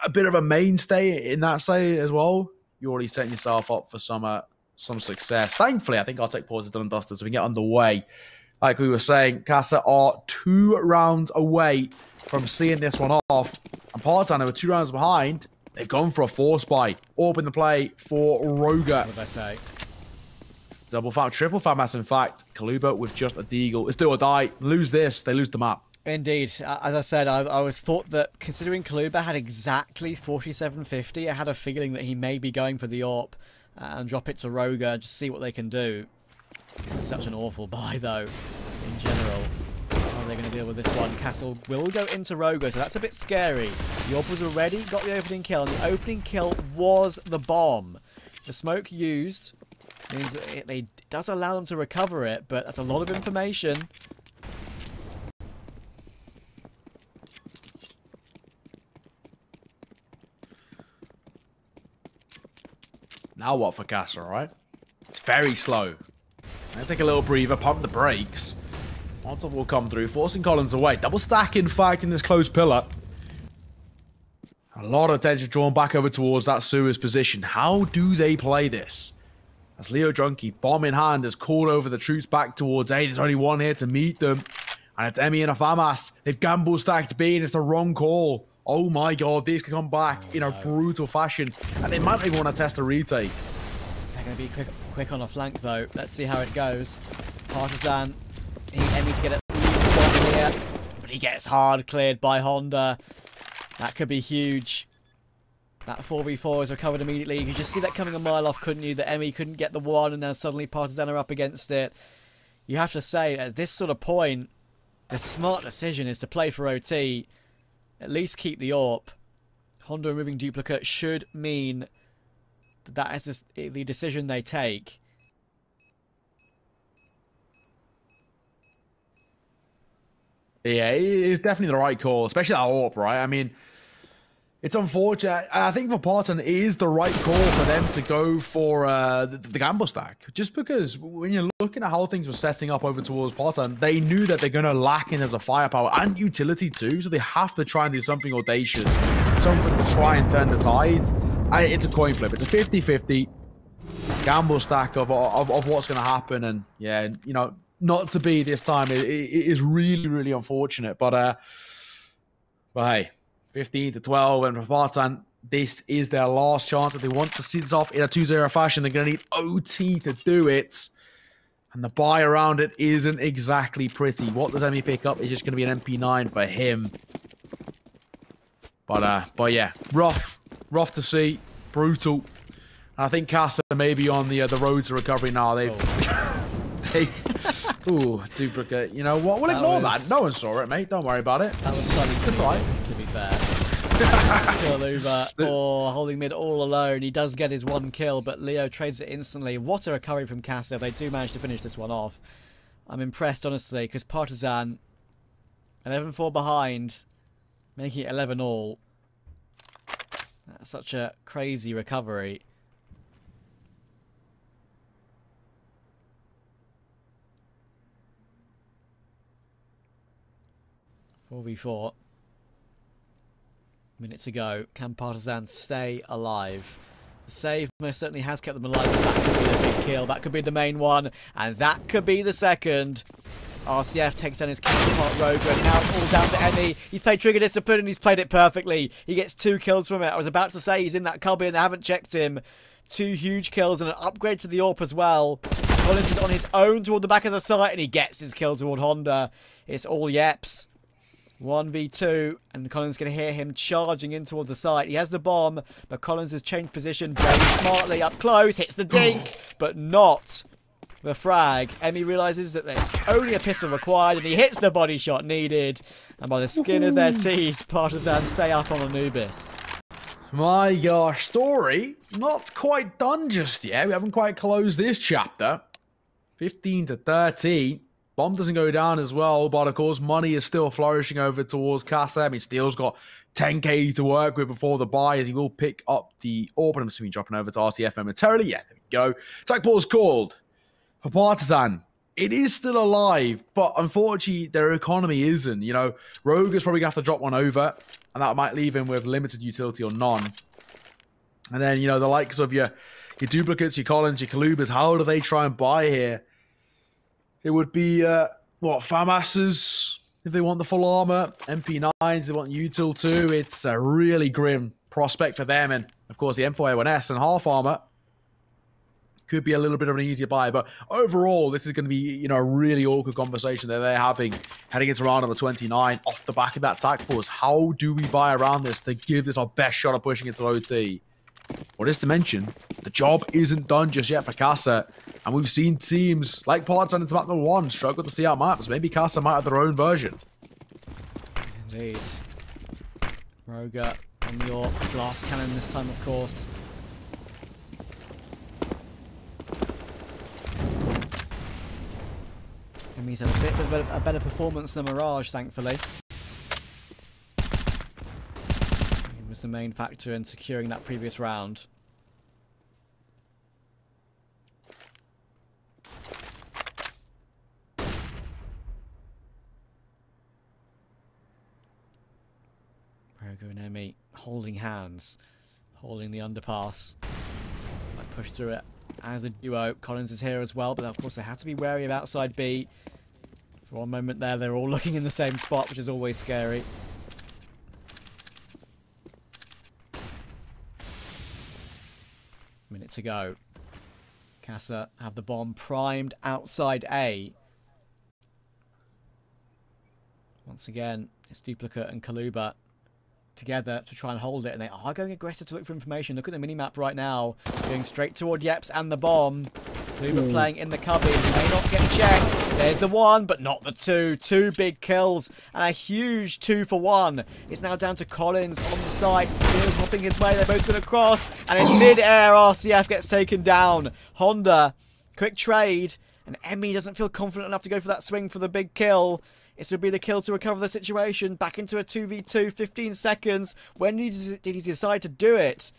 Speaker 1: a bit of a mainstay in that side as well, you're already setting yourself up for some success. Thankfully, I think I'll take Partizan and dusted so we can get underway. Like we were saying, Casa are 2 rounds away from seeing this one off. And Partizan, who were 2 rounds behind, they've gone for a force buy. Up in the play for Roga.
Speaker 2: What did I say?
Speaker 1: Double fam, triple fam, in fact. Kaluba with just a deagle. It's do or die. Lose this, they lose the map.
Speaker 2: Indeed. As I said, I was thought that considering Kaluba had exactly 4750, I had a feeling that he may be going for the AWP and drop it to Roga, just see what they can do. This is such an awful buy, though, in general. How are they going to deal with this one? Castle will go into Roga, so that's a bit scary. The AWP was already got the opening kill, and the opening kill was the bomb. The smoke used means that it does allow them to recover it, but that's a lot of information.
Speaker 1: Now what for Casa, right? It's very slow. Let's take a little breather, pump the brakes. Molotov will come through, forcing Collins away. Double stack, in fact, in this close pillar. A lot of attention drawn back over towards that Suez position. How do they play this? As Leo Junkie, bomb in hand, has called over the troops back towards A. There's only one here to meet them. And it's Emmy and a FAMAS. They've gamble stacked B, and it's the wrong call. Oh my god, these can come back in a brutal fashion. And they might even want to test a retake.
Speaker 2: They're going to be quick on a flank, though. Let's see how it goes. Partizan, Emmy to get at least one here. But he gets hard cleared by Honda. That could be huge. That 4v4 is recovered immediately. You could just see that coming a mile off, couldn't you? That Emmy couldn't get the one, and now suddenly Partizan are up against it. You have to say, at this sort of point, the smart decision is to play for OT. At least keep the AWP. Honda removing duplicate should mean that is the decision they take.
Speaker 1: Yeah, it's definitely the right call, especially that AWP, right? I mean, it's unfortunate. I think for Partizan, it is the right call for them to go for the gamble stack. Just because when you're looking at how things were setting up over towards Partizan, they knew that they're going to lack in as a firepower and utility too, so they have to try and do something audacious, something to try and turn the tides. It's a coin flip. It's a 50-50 gamble stack of what's going to happen, and yeah, you know, not to be this time. It is really, really unfortunate, but hey. 15-12, and for Partizan, this is their last chance. If they want to see this off in a 2-0 fashion, they're going to need OT to do it. And the buy around it isn't exactly pretty. What does Emmy pick up? It's just going to be an MP9 for him. But yeah, rough to see, brutal. And I think Casa may be on the road to recovery now. Ooh, duplicate. You know what? We'll ignore that. No one saw it, mate. Don't worry about it.
Speaker 2: That was funny, to be fair. Kaluba, holding mid all alone. He does get his one kill, but Leo trades it instantly. What a recovery from Casa. They do manage to finish this one off. I'm impressed, honestly, because Partizan, 11-4 behind, making it 11-all. That's such a crazy recovery. 4v4. Minute to go. Can Partizan stay alive? The save most certainly has kept them alive. That could be the big kill. That could be the main one. And that could be the second. RCF takes down his counterpart Roga, and now it's all down to Emmy. He's played Trigger Discipline and he's played it perfectly. He gets 2 kills from it. I was about to say he's in that cubby and they haven't checked him. 2 huge kills and an upgrade to the AWP as well. Collins is on his own toward the back of the site and he gets his kill toward Honda. It's all Yeps. 1v2, and Collins can hear him charging in towards the site. He has the bomb, but Collins has changed position very smartly up close, hits the dink, but not the frag. Emmy realizes that there's only a pistol required, and he hits the body shot needed. And by the skin of their teeth, Partizan stay up on Anubis.
Speaker 1: My gosh, story not quite done just yet. We haven't quite closed this chapter. 15-13. Bomb doesn't go down as well, but of course money is still flourishing over towards Casa. I mean, Steele's got 10k to work with before the buy, as he will pick up the AWP, and I'm assuming dropping over to RCF momentarily. Yeah, there we go. Attack ball's called for Partizan. it is still alive, but unfortunately, their economy isn't. You know, Rogue is probably going to have to drop one over, and that might leave him with limited utility or none. And then, you know, the likes of your duplicates, your Collins, your Kalubas, how do they try and buy here? It would be, FAMASs, if they want the full armor, MP9s, they want util too. It's a really grim prospect for them. And, of course, the M4A1S and half armor could be a little bit of an easier buy, but overall, this is going to be, you know, a really awkward conversation that they're having heading into round number 29 off the back of that tac pause. How do we buy around this to give this our best shot at pushing into OT? What is to mention, the job isn't done just yet for Casa, and we've seen teams like Partizan into map number 1 struggle to see out maps. Maybe Casa might have their own version.
Speaker 2: Indeed. Roga on your blast cannon this time, of course. He's had a bit of a better performance than Mirage, thankfully. He was the main factor in securing that previous round. Rogo and Emmy holding hands, holding the underpass. Might push through it as a duo. Collins is here as well, but of course they have to be wary of outside B. For one moment there, they're all looking in the same spot, which is always scary. Minute to go. Casa have the bomb primed outside A. Once again, it's Duplicate and Kaluba together to try and hold it, and they are going aggressive to look for information. Look at the minimap right now, going straight toward Yeps and the bomb. Kaluba playing in the cubby, may not get checked. There's the one, but not the two. Two big kills and a huge 2-for-1. It's now down to Collins on the side. Steele's hopping his way, they're both going to cross, and in mid-air RCF gets taken down. Honda, quick trade, and Emmy doesn't feel confident enough to go for that swing for the big kill. It's to be the kill to recover the situation. Back into a 2v2, 15 seconds. When did he decide to do it?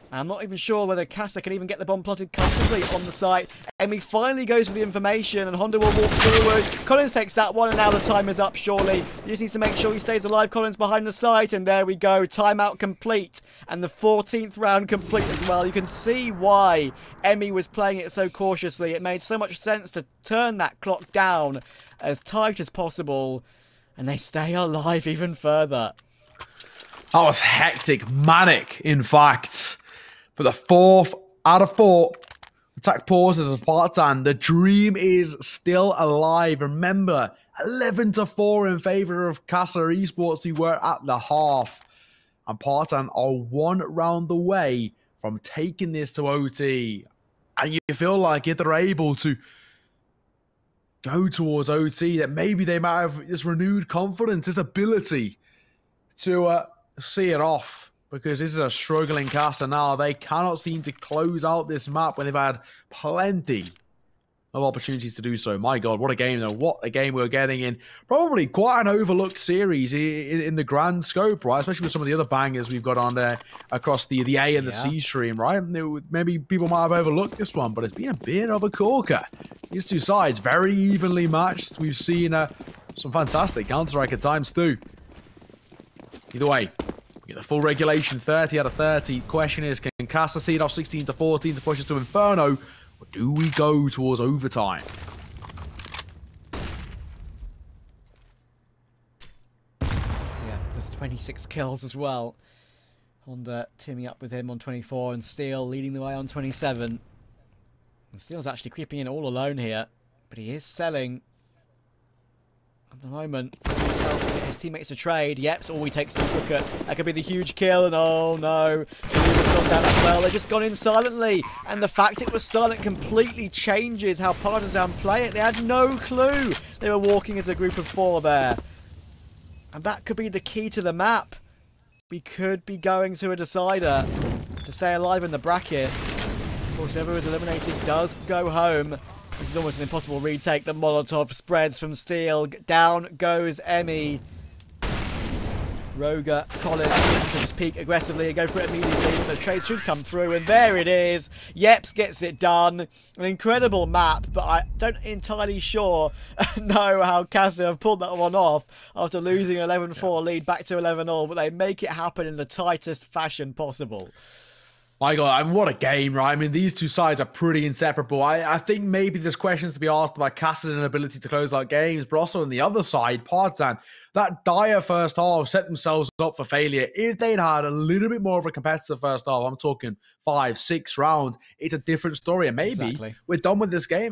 Speaker 2: I'm not even sure whether Casa can even get the bomb plotted comfortably on the site. Emmy finally goes for the information, and Honda will walk forward. Collins takes that one, and now the time is up, surely. He just needs to make sure he stays alive. Collins behind the site, and there we go. Timeout complete, and the 14th round complete as well. You can see why Emmy was playing it so cautiously. It made so much sense to turn that clock down as tight as possible, and they stay alive even further.
Speaker 1: That was hectic, manic, in fact. For the 4th out of 4 attack pauses as Partizan, the dream is still alive. Remember, 11-4 in favor of Casa Esports. We were at the half, and Partizan are 1 round away from taking this to OT. And you feel like if they're able to go towards OT, that maybe they might have this renewed confidence, this ability to see it off. Because this is a struggling Casa now. They cannot seem to close out this map when they've had plenty of opportunities to do so. My God, what a game though. What a game we're getting in. Probably quite an overlooked series in the grand scope, right? Especially with some of the other bangers we've got on there across the A and the C stream, right? Maybe people might have overlooked this one, but it's been a bit of a corker. These two sides very evenly matched. We've seen some fantastic Counter-Strike at times too. Either way, get the full regulation, 30 out of 30. Question is, can Casa see it off 16-14 to push us to Inferno? Or do we go towards overtime?
Speaker 2: So yeah, there's 26 kills as well. Honda teaming up with him on 24, and Steel leading the way on 27. And Steel's actually creeping in all alone here, but he is selling at the moment. His teammates to trade. Yep, all he takes is a look at. That could be the huge kill, and oh no, Kaluba's gone down as well. They've just gone in silently, and the fact it was silent completely changes how Partizan play it. They had no clue they were walking as a group of 4 there, and that could be the key to the map. We could be going to a decider to stay alive in the bracket. Of course, whoever is eliminated does go home. This is almost an impossible retake. The Molotov spreads from Steel. Down goes Emmy. Roger, Collins to just peek aggressively and go for it immediately, but the trade should come through, and there it is. Yeps gets it done. An incredible map, but I don't entirely sure know how Casa have pulled that one off after losing 11-4 lead back to 11-all, but they make it happen in the tightest fashion possible.
Speaker 1: My God, I mean, what a game, right? I mean, these two sides are pretty inseparable. I think maybe there's questions to be asked about Cass's inability to close out games, but also on the other side, Partizan, that dire first half set themselves up for failure. If they'd had a little bit more of a competitive first half, I'm talking 5-6 rounds, it's a different story. And maybe we're done with this game.